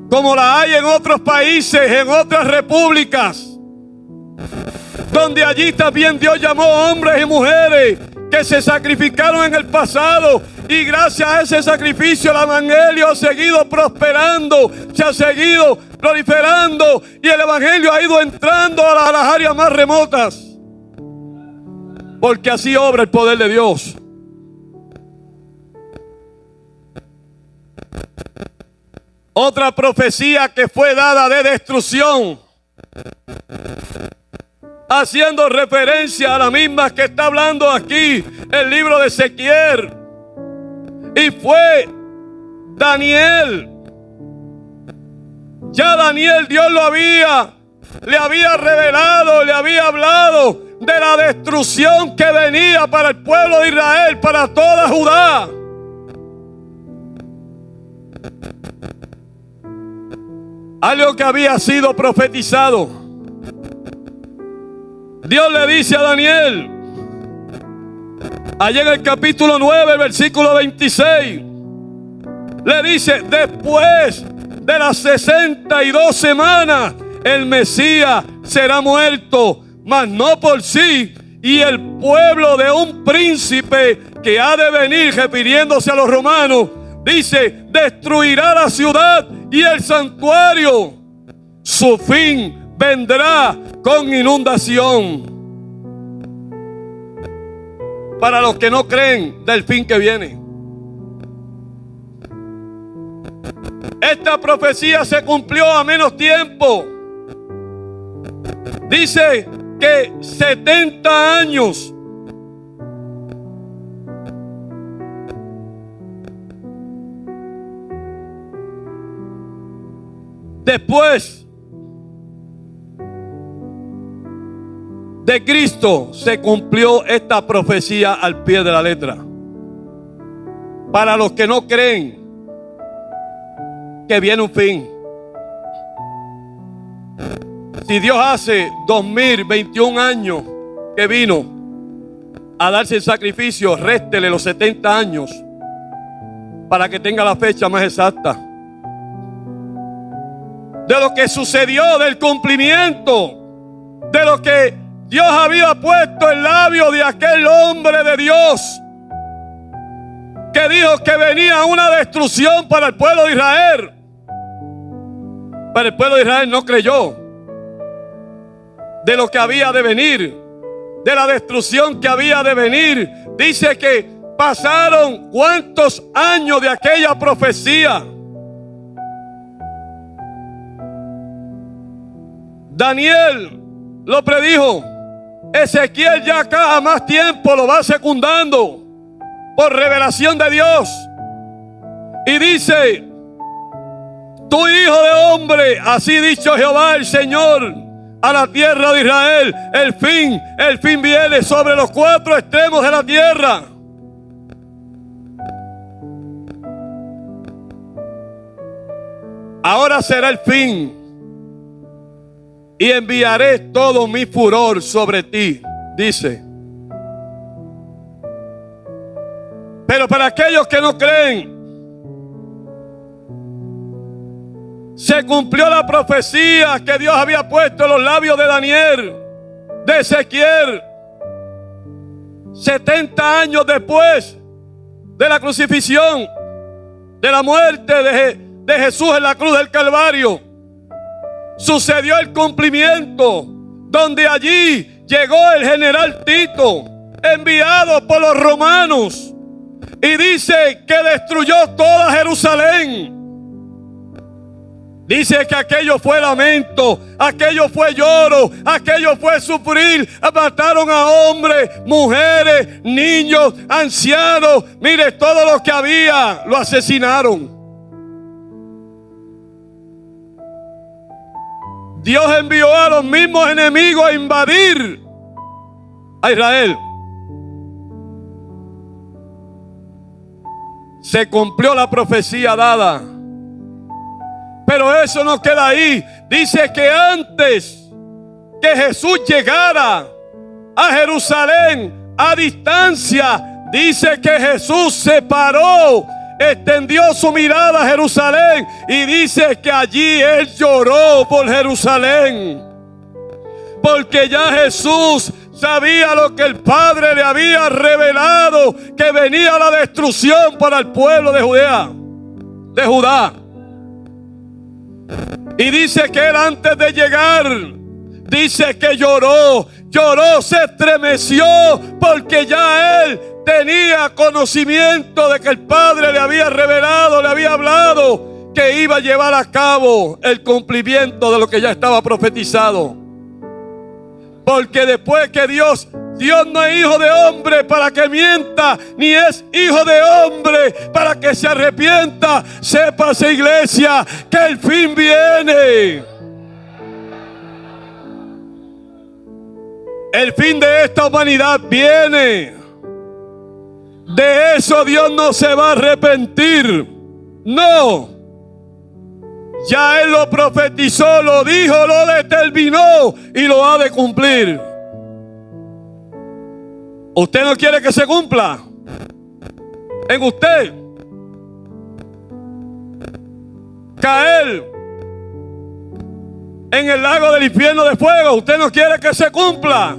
como la hay en otros países, en otras repúblicas, donde allí también Dios llamó hombres y mujeres que se sacrificaron en el pasado, y gracias a ese sacrificio el evangelio ha seguido prosperando, se ha seguido proliferando, y el evangelio ha ido entrando a las áreas más remotas, porque así obra el poder de Dios. Otra profecía que fue dada de destrucción, haciendo referencia a la misma que está hablando aquí el libro de Ezequiel, y fue Daniel. Ya Daniel, Dios le había revelado, le había hablado de la destrucción que venía para el pueblo de Israel, para toda Judá. Algo que había sido profetizado. Dios le dice a Daniel, allá en el capítulo 9, versículo 26, le dice, después de las 62 semanas, el Mesías será muerto, mas no por sí, y el pueblo de un príncipe que ha de venir, refiriéndose a los romanos, dice, destruirá la ciudad y el santuario. Su fin vendrá con inundación. Para los que no creen del fin que viene, esta profecía se cumplió a menos tiempo. Dice que 70 años después de Cristo se cumplió esta profecía al pie de la letra. Para los que no creen que viene un fin. Si Dios hace 2021 años que vino a darse el sacrificio, réstele los 70 años para que tenga la fecha más exacta de lo que sucedió, del cumplimiento de lo que Dios había puesto en labio de aquel hombre de Dios que le dijo que venía una destrucción para el pueblo de Israel. Pero el pueblo de Israel no creyó de lo que había de venir, de la destrucción que había de venir. Dice que pasaron cuántos años de aquella profecía. Daniel lo predijo. Ezequiel ya cada más tiempo lo va secundando por revelación de Dios. Y dice: tu hijo de hombre, así dicho Jehová el Señor a la tierra de Israel, el fin viene sobre los cuatro extremos de la tierra. Ahora será el fin, y enviaré todo mi furor sobre ti, dice. Pero para aquellos que no creen, se cumplió la profecía que Dios había puesto en los labios de Daniel, de Ezequiel. 70 años después de la crucifixión, de la muerte de Jesús en la cruz del Calvario, sucedió el cumplimiento, donde allí llegó el general Tito, enviado por los romanos, y dice que destruyó toda Jerusalén. Dice que aquello fue lamento, aquello fue lloro, aquello fue sufrir. Mataron a hombres, mujeres, niños, ancianos. Mire, todo lo que había lo asesinaron. Dios envió a los mismos enemigos a invadir a Israel. Se cumplió la profecía dada. Pero eso no queda ahí. Dice que antes que Jesús llegara a Jerusalén a distancia, dice que Jesús se paró, extendió su mirada a Jerusalén y dice que allí Él lloró por Jerusalén. Porque ya Jesús sabía lo que el Padre le había revelado, que venía la destrucción para el pueblo de Judá. Y dice que Él antes de llegar, dice que lloró, se estremeció, porque ya Él tenía conocimiento de que el Padre le había revelado, le había hablado, que iba a llevar a cabo el cumplimiento de lo que ya estaba profetizado. Porque después que Dios no es hijo de hombre para que mienta, ni es hijo de hombre para que se arrepienta. Sépase, iglesia, que el fin viene. El fin de esta humanidad viene. De eso Dios no se va a arrepentir. No. Ya Él lo profetizó, lo dijo, lo determinó y lo ha de cumplir. ¿Usted no quiere que se cumpla en usted? Caer en el lago del infierno de fuego. ¿Usted no quiere que se cumpla?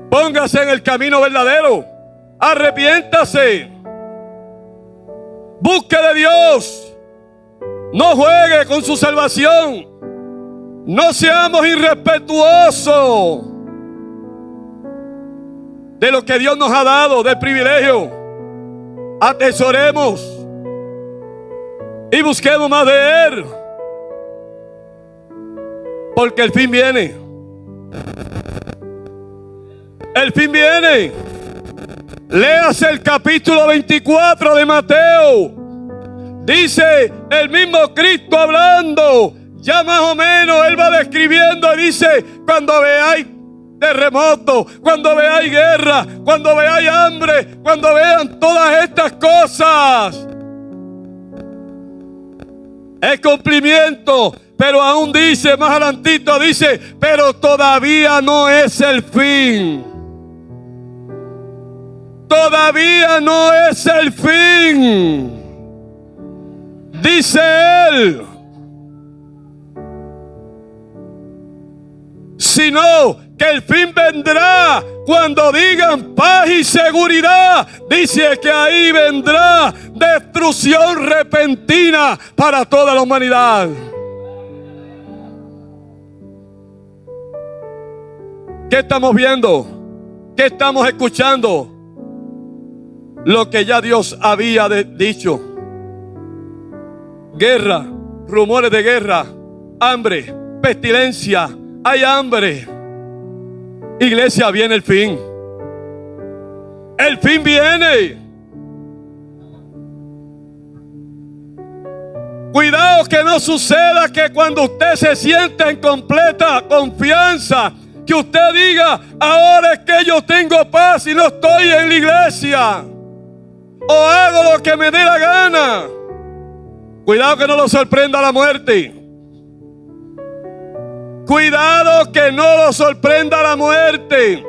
Póngase en el camino verdadero. Arrepiéntase. Busque de Dios. No juegue con su salvación. No seamos irrespetuosos de lo que Dios nos ha dado, del privilegio. Atesoremos y busquemos más de Él, porque el fin viene. El fin viene. Léase el capítulo 24 de Mateo. Dice el mismo Cristo hablando, ya más o menos Él va describiendo y dice: cuando veáis terremotos, cuando veáis guerra, cuando veáis hambre, cuando vean todas estas cosas, es cumplimiento. Pero aún dice, más adelantito dice: pero todavía no es el fin. Todavía no es el fin. Dice Él, sino que el fin vendrá cuando digan paz y seguridad. Dice que ahí vendrá destrucción repentina para toda la humanidad. ¿Qué estamos viendo? ¿Qué estamos escuchando? Lo que ya Dios había dicho. Guerra, rumores de guerra, hambre, pestilencia, hay hambre. Iglesia, viene el fin. El fin viene. Cuidado que no suceda que cuando usted se sienta en completa confianza, que usted diga, ahora es que yo tengo paz y no estoy en la iglesia, o hago lo que me dé la gana. Cuidado que no lo sorprenda la muerte. Cuidado que no lo sorprenda la muerte.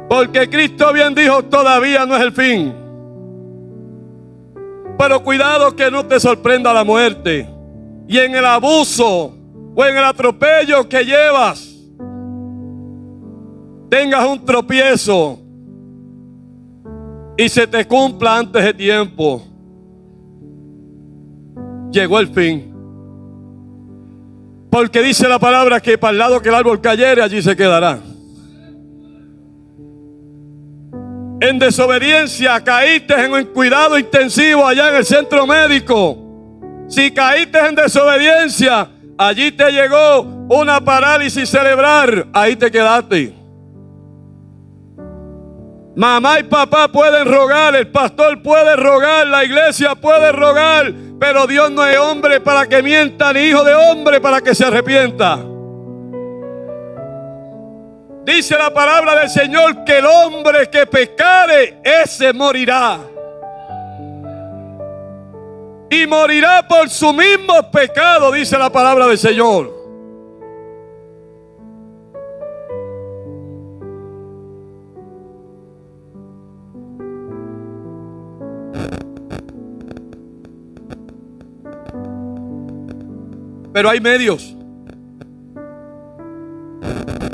Porque Cristo bien dijo, todavía no es el fin. Pero cuidado que no te sorprenda la muerte. Y en el abuso o en el atropello que llevas, tengas un tropiezo y se te cumpla antes de tiempo. Llegó el fin. Porque dice la palabra que para el lado que el árbol cayere, allí se quedará. En desobediencia caíste en un cuidado intensivo allá en el centro médico. Si caíste en desobediencia, allí te llegó una parálisis cerebral, ahí te quedaste. Mamá y papá pueden rogar, el pastor puede rogar, la iglesia puede rogar, pero Dios no es hombre para que mienta, ni hijo de hombre para que se arrepienta. Dice la palabra del Señor que el hombre que pecare, ese morirá. Y morirá por su mismo pecado, dice la palabra del Señor. Pero hay medios.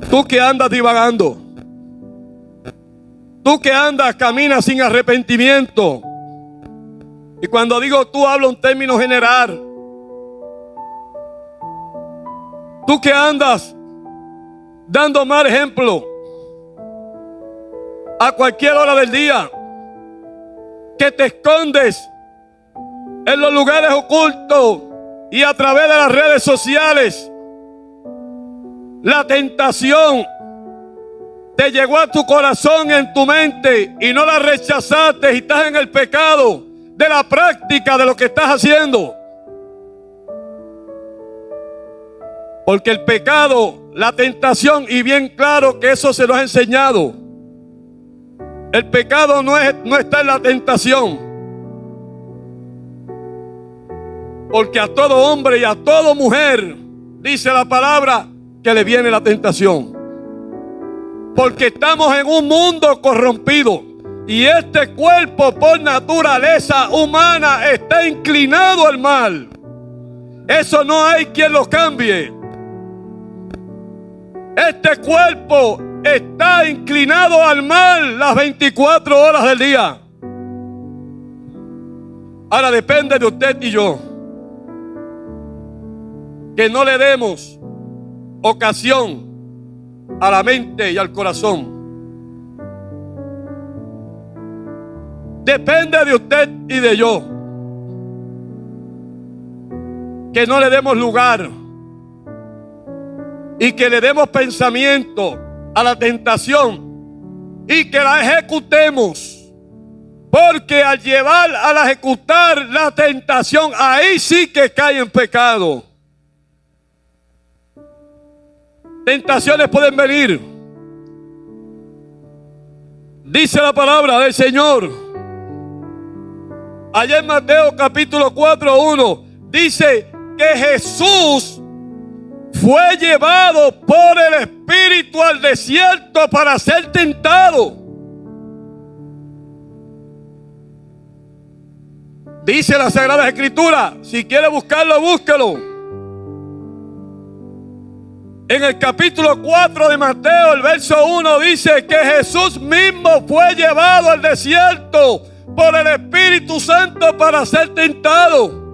Tú que andas divagando, tú que andas, caminas sin arrepentimiento. Y cuando digo tú, hablo en términos general. Tú que andas dando mal ejemplo a cualquier hora del día, que te escondes en los lugares ocultos y a través de las redes sociales. La tentación te llegó a tu corazón, en tu mente, y no la rechazaste y estás en el pecado de la práctica de lo que estás haciendo. Porque el pecado, la tentación, y bien claro que eso se lo ha enseñado. El pecado no está en la tentación. Porque a todo hombre y a toda mujer, dice la palabra, que le viene la tentación. Porque estamos en un mundo corrompido. Y este cuerpo por naturaleza humana está inclinado al mal. Eso no hay quien lo cambie. Este cuerpo está inclinado al mal las 24 horas del día. Ahora depende de usted y yo que no le demos ocasión a la mente y al corazón. Depende de usted y de yo que no le demos lugar y que le demos pensamiento a la tentación y que la ejecutemos. Porque al llevar a ejecutar la tentación, ahí sí que cae en pecado. Tentaciones pueden venir. Dice la palabra del Señor. Allá en Mateo capítulo 4:1 dice que Jesús fue llevado por el Espíritu al desierto para ser tentado. Dice la Sagrada Escritura, si quiere buscarlo, búsquelo. En el capítulo 4 de Mateo, el verso 1 dice que Jesús mismo fue llevado al desierto por el Espíritu Santo para ser tentado.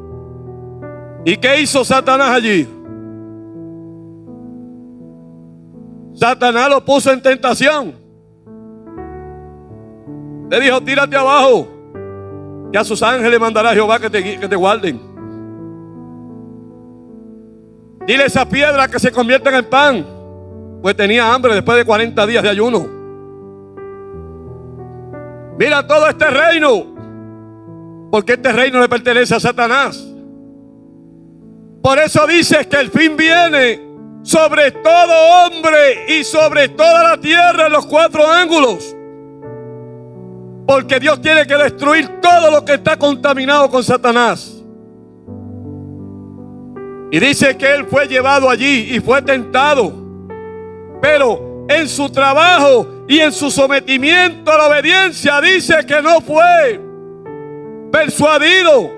¿Y qué hizo Satanás allí? Satanás lo puso en tentación. Le dijo: tírate abajo, que a sus ángeles mandará Jehová que te guarden. Dile a esa piedra que se convierta en pan, pues tenía hambre después de 40 días de ayuno. Mira todo este reino, porque este reino le pertenece a Satanás. Por eso dice que el fin viene sobre todo hombre y sobre toda la tierra en los 4 ángulos. Porque Dios tiene que destruir todo lo que está contaminado con Satanás. Y dice que Él fue llevado allí y fue tentado. Pero en su trabajo y en su sometimiento a la obediencia, dice que no fue persuadido.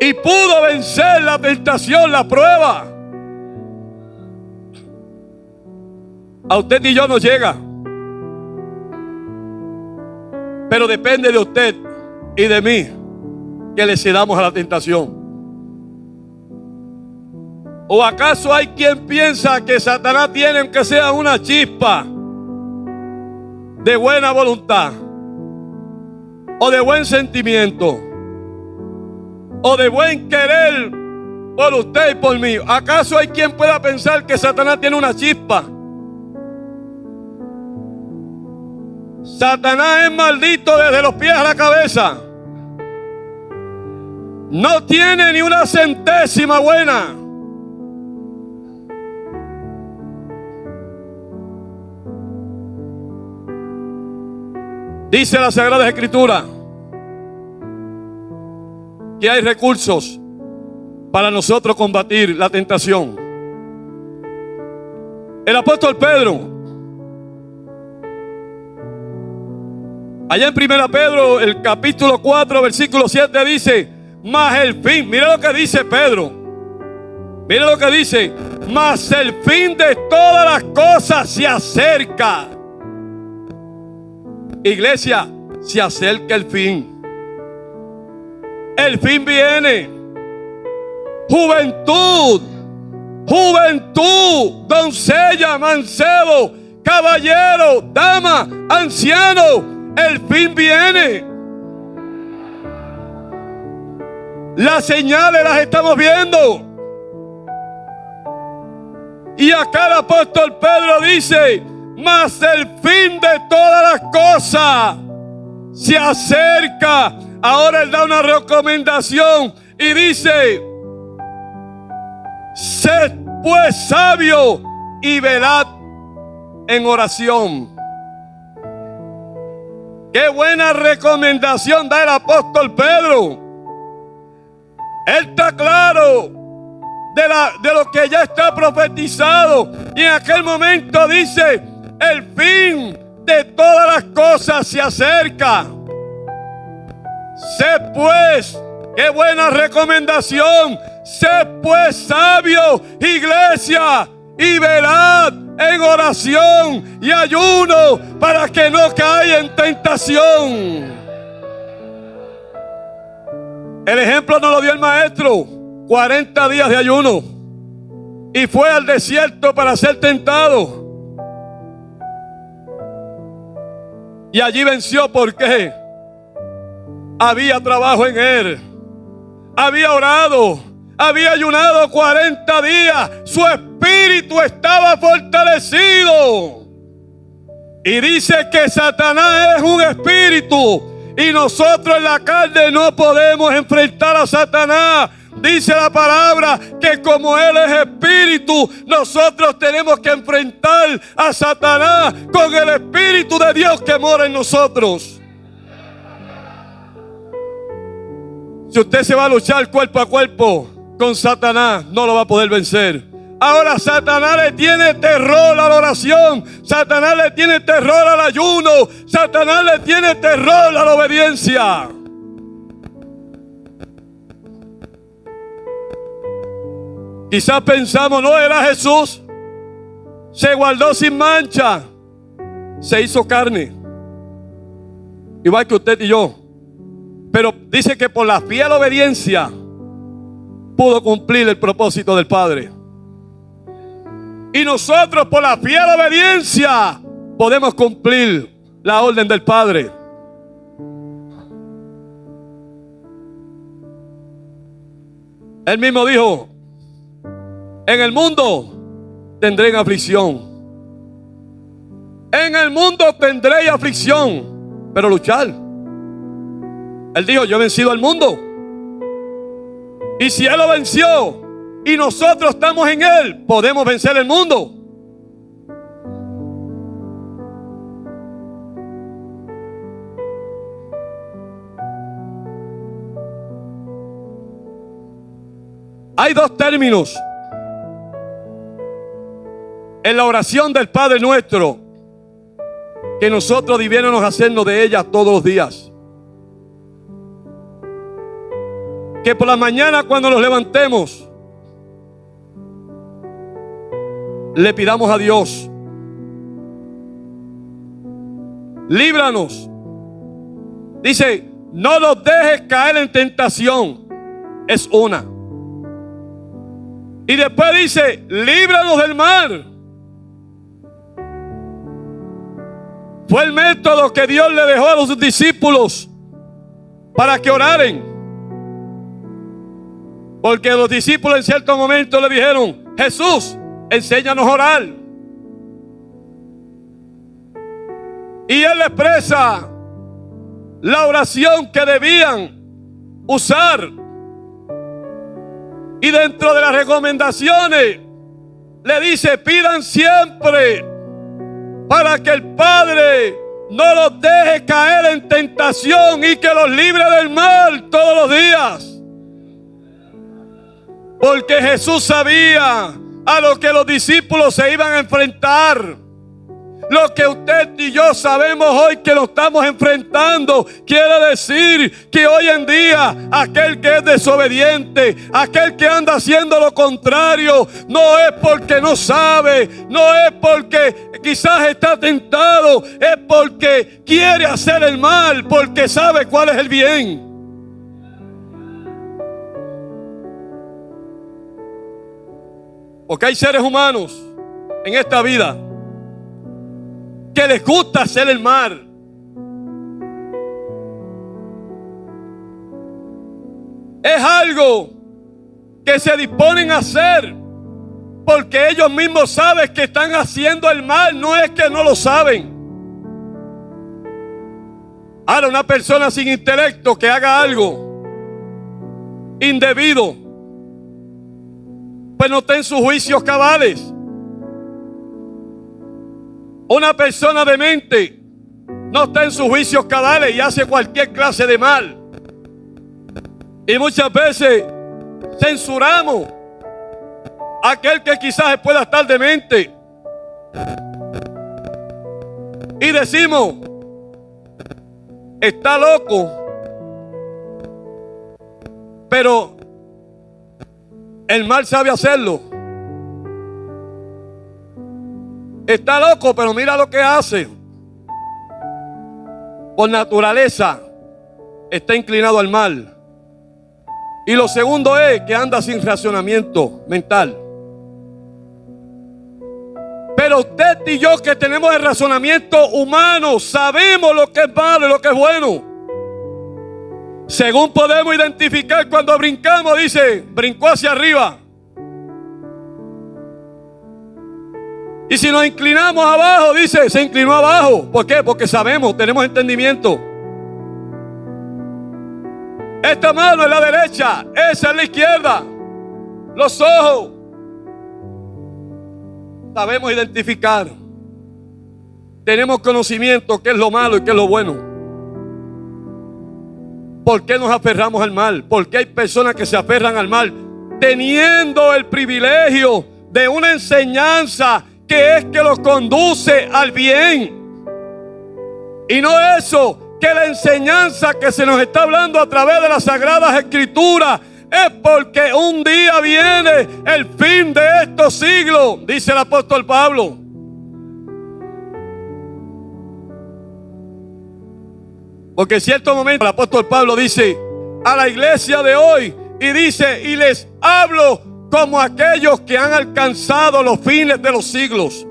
Y pudo vencer la tentación, la prueba. A usted y yo nos llega. Pero depende de usted y de mí que le cedamos a la tentación. ¿O acaso hay quien piensa que Satanás tiene, aunque sea una chispa de buena voluntad, o de buen sentimiento, o de buen querer por usted y por mí? ¿Acaso hay quien pueda pensar que Satanás tiene una chispa? Satanás es maldito desde los pies a la cabeza. No tiene ni una centésima buena. Dice la Sagrada Escritura que hay recursos para nosotros combatir la tentación. El apóstol Pedro, allá en 1 Pedro, el capítulo 4, versículo 7 dice: mas el fin, mira lo que dice Pedro, mira lo que dice: mas el fin de todas las cosas se acerca. Iglesia, se acerca el fin. El fin viene. Juventud, juventud, doncella, mancebo, caballero, dama, anciano, el fin viene. Las señales las estamos viendo. Y acá el apóstol Pedro dice: mas el fin de todas las cosas se acerca. Ahora él da una recomendación y dice: sed pues sabio y velad en oración. Qué buena recomendación da el apóstol Pedro. Él está claro de lo que ya está profetizado. Y en aquel momento dice: el fin de todas las cosas se acerca. Sé pues, qué buena recomendación. Sé pues sabio, iglesia, y velad en oración y ayuno para que no caiga en tentación. El ejemplo nos lo dio el maestro: 40 días de ayuno, y fue al desierto para ser tentado. Y allí venció. ¿Por qué? Había trabajo en él. Había orado, había ayunado 40 días. Su espíritu estaba fortalecido. Y dice que Satanás es un espíritu, y nosotros en la carne no podemos enfrentar a Satanás. Dice la palabra que como Él es espíritu, nosotros tenemos que enfrentar a Satanás con el Espíritu de Dios que mora en nosotros. Si usted se va a luchar cuerpo a cuerpo con Satanás, no lo va a poder vencer. Ahora Satanás le tiene terror a la oración. Satanás le tiene terror al ayuno. Satanás le tiene terror a la obediencia. Quizás pensamos, no, era Jesús. Se guardó sin mancha. Se hizo carne. Igual que usted y yo. Pero dice que por la fiel obediencia pudo cumplir el propósito del Padre. Y nosotros por la fiel obediencia podemos cumplir la orden del Padre. Él mismo dijo: en el mundo tendréis aflicción. En el mundo tendréis aflicción, pero luchar. Él dijo: yo he vencido al mundo. Y si Él lo venció y nosotros estamos en Él, podemos vencer el mundo. Hay dos términos en la oración del Padre Nuestro que nosotros debiéramos hacernos de ella todos los días. Que por la mañana, cuando nos levantemos, le pidamos a Dios: líbranos. Dice: no nos dejes caer en tentación. Es una. Y después dice: líbranos del mal. Fue el método que Dios le dejó a los discípulos para que oraren. Porque los discípulos en cierto momento le dijeron: Jesús, enséñanos a orar. Y Él le expresa la oración que debían usar. Y dentro de las recomendaciones le dice: pidan siempre para que el Padre no los deje caer en tentación y que los libre del mal todos los días. Porque Jesús sabía a lo que los discípulos se iban a enfrentar. Lo que usted y yo sabemos hoy que lo estamos enfrentando, quiere decir que hoy en día aquel que es desobediente, aquel que anda haciendo lo contrario, no es porque no sabe, no es porque quizás está tentado, es porque quiere hacer el mal, porque sabe cuál es el bien. Porque hay seres humanos en esta vida que les gusta hacer el mal. Es algo que se disponen a hacer porque ellos mismos saben que están haciendo el mal, no es que no lo saben. Ahora, una persona sin intelecto que haga algo indebido, pues no está en sus juicios cabales. Una persona demente no está en sus juicios cabales y hace cualquier clase de mal. Y muchas veces censuramos a aquel que quizás pueda estar demente. Y decimos: está loco. Pero el mal sabe hacerlo. Está loco, pero mira lo que hace. Por naturaleza está inclinado al mal. Y lo segundo es que anda sin racionamiento mental. Pero usted y yo, que tenemos el razonamiento humano, sabemos lo que es malo y lo que es bueno. Según podemos identificar cuando brincamos, dice: brincó hacia arriba. Y si nos inclinamos abajo, dice: se inclinó abajo. ¿Por qué? Porque sabemos, tenemos entendimiento. Esta mano es la derecha, esa es la izquierda. Los ojos. Sabemos identificar. Tenemos conocimiento qué es lo malo y qué es lo bueno. ¿Por qué nos aferramos al mal? ¿Por qué hay personas que se aferran al mal teniendo el privilegio de una enseñanza que es que los conduce al bien? Y no eso, que la enseñanza que se nos está hablando a través de las Sagradas Escrituras es porque un día viene el fin de estos siglos, dice el apóstol Pablo. Porque en cierto momento el apóstol Pablo dice a la iglesia de hoy, y dice, y les hablo como aquellos que han alcanzado los fines de los siglos.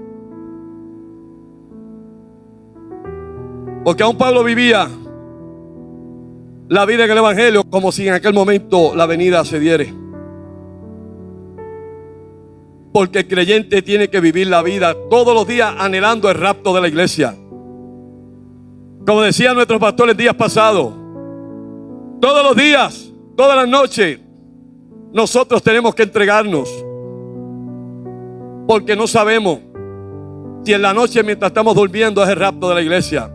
Porque aún Pablo vivía la vida en el evangelio como si en aquel momento la venida se diere. Porque el creyente tiene que vivir la vida todos los días anhelando el rapto de la iglesia. Como decían nuestros pastores días pasados, todos los días, todas las noches, nosotros tenemos que entregarnos. Porque no sabemos si en la noche mientras estamos durmiendo es el rapto de la iglesia.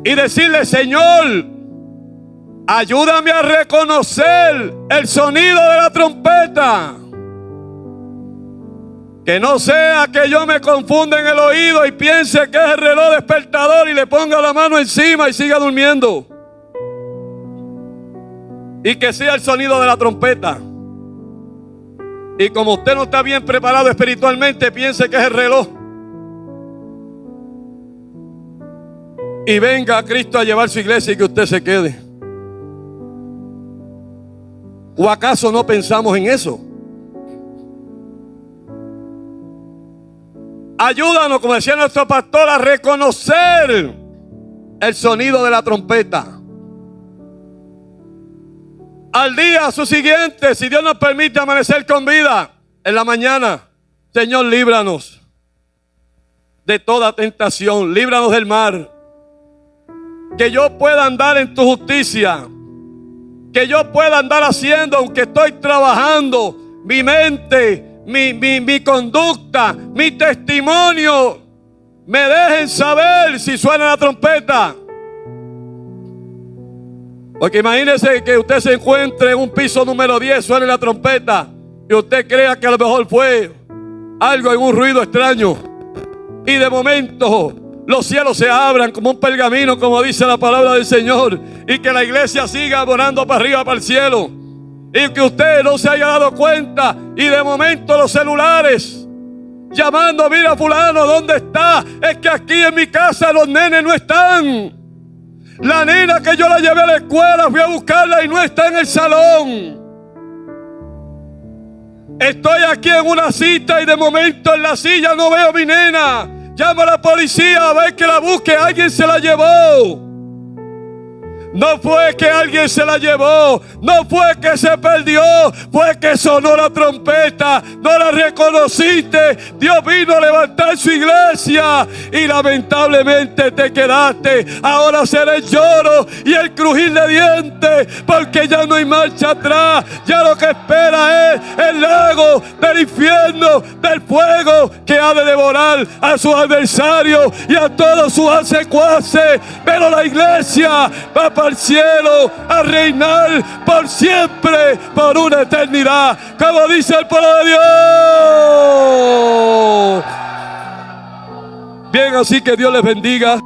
Y decirle, Señor, ayúdame a reconocer el sonido de la trompeta. Que no sea que yo me confunda en el oído y piense que es el reloj despertador y le ponga la mano encima y siga durmiendo. Y que sea el sonido de la trompeta. Y como usted no está bien preparado espiritualmente, piense que es el reloj. Y venga a Cristo a llevar su iglesia y que usted se quede. ¿O acaso no pensamos en eso? Ayúdanos, como decía nuestro pastor, a reconocer el sonido de la trompeta. Al día siguiente, si Dios nos permite amanecer con vida, en la mañana, Señor, líbranos de toda tentación, líbranos del mal. Que yo pueda andar en tu justicia, que yo pueda andar haciendo, aunque estoy trabajando, mi mente, mi conducta, mi testimonio, me dejen saber si suena la trompeta. Porque imagínese que usted se encuentre en un piso número 10, suene la trompeta, y usted crea que a lo mejor fue algo en un ruido extraño, y de momento los cielos se abran como un pergamino, como dice la palabra del Señor, y que la iglesia siga volando para arriba, para el cielo, y que usted no se haya dado cuenta, y de momento los celulares llamando, mira fulano, ¿dónde está? Es que aquí en mi casa los nenes no están. La nena que yo la llevé a la escuela, fui a buscarla y no está en el salón. Estoy aquí en una cita y de momento en la silla no veo a mi nena. Llamo a la policía a ver que la busque. Alguien se la llevó. No fue que alguien se la llevó, no fue que se perdió, fue que sonó la trompeta, no la reconociste. Dios vino a levantar su iglesia y lamentablemente te quedaste. Ahora será el lloro y el crujir de dientes, porque ya no hay marcha atrás. Ya lo que espera es el lago del infierno, del fuego que ha de devorar a sus adversarios y a todos sus secuaces. Pero la iglesia va para el cielo a reinar por siempre, por una eternidad, como dice el pueblo de Dios. Bien, así que Dios les bendiga.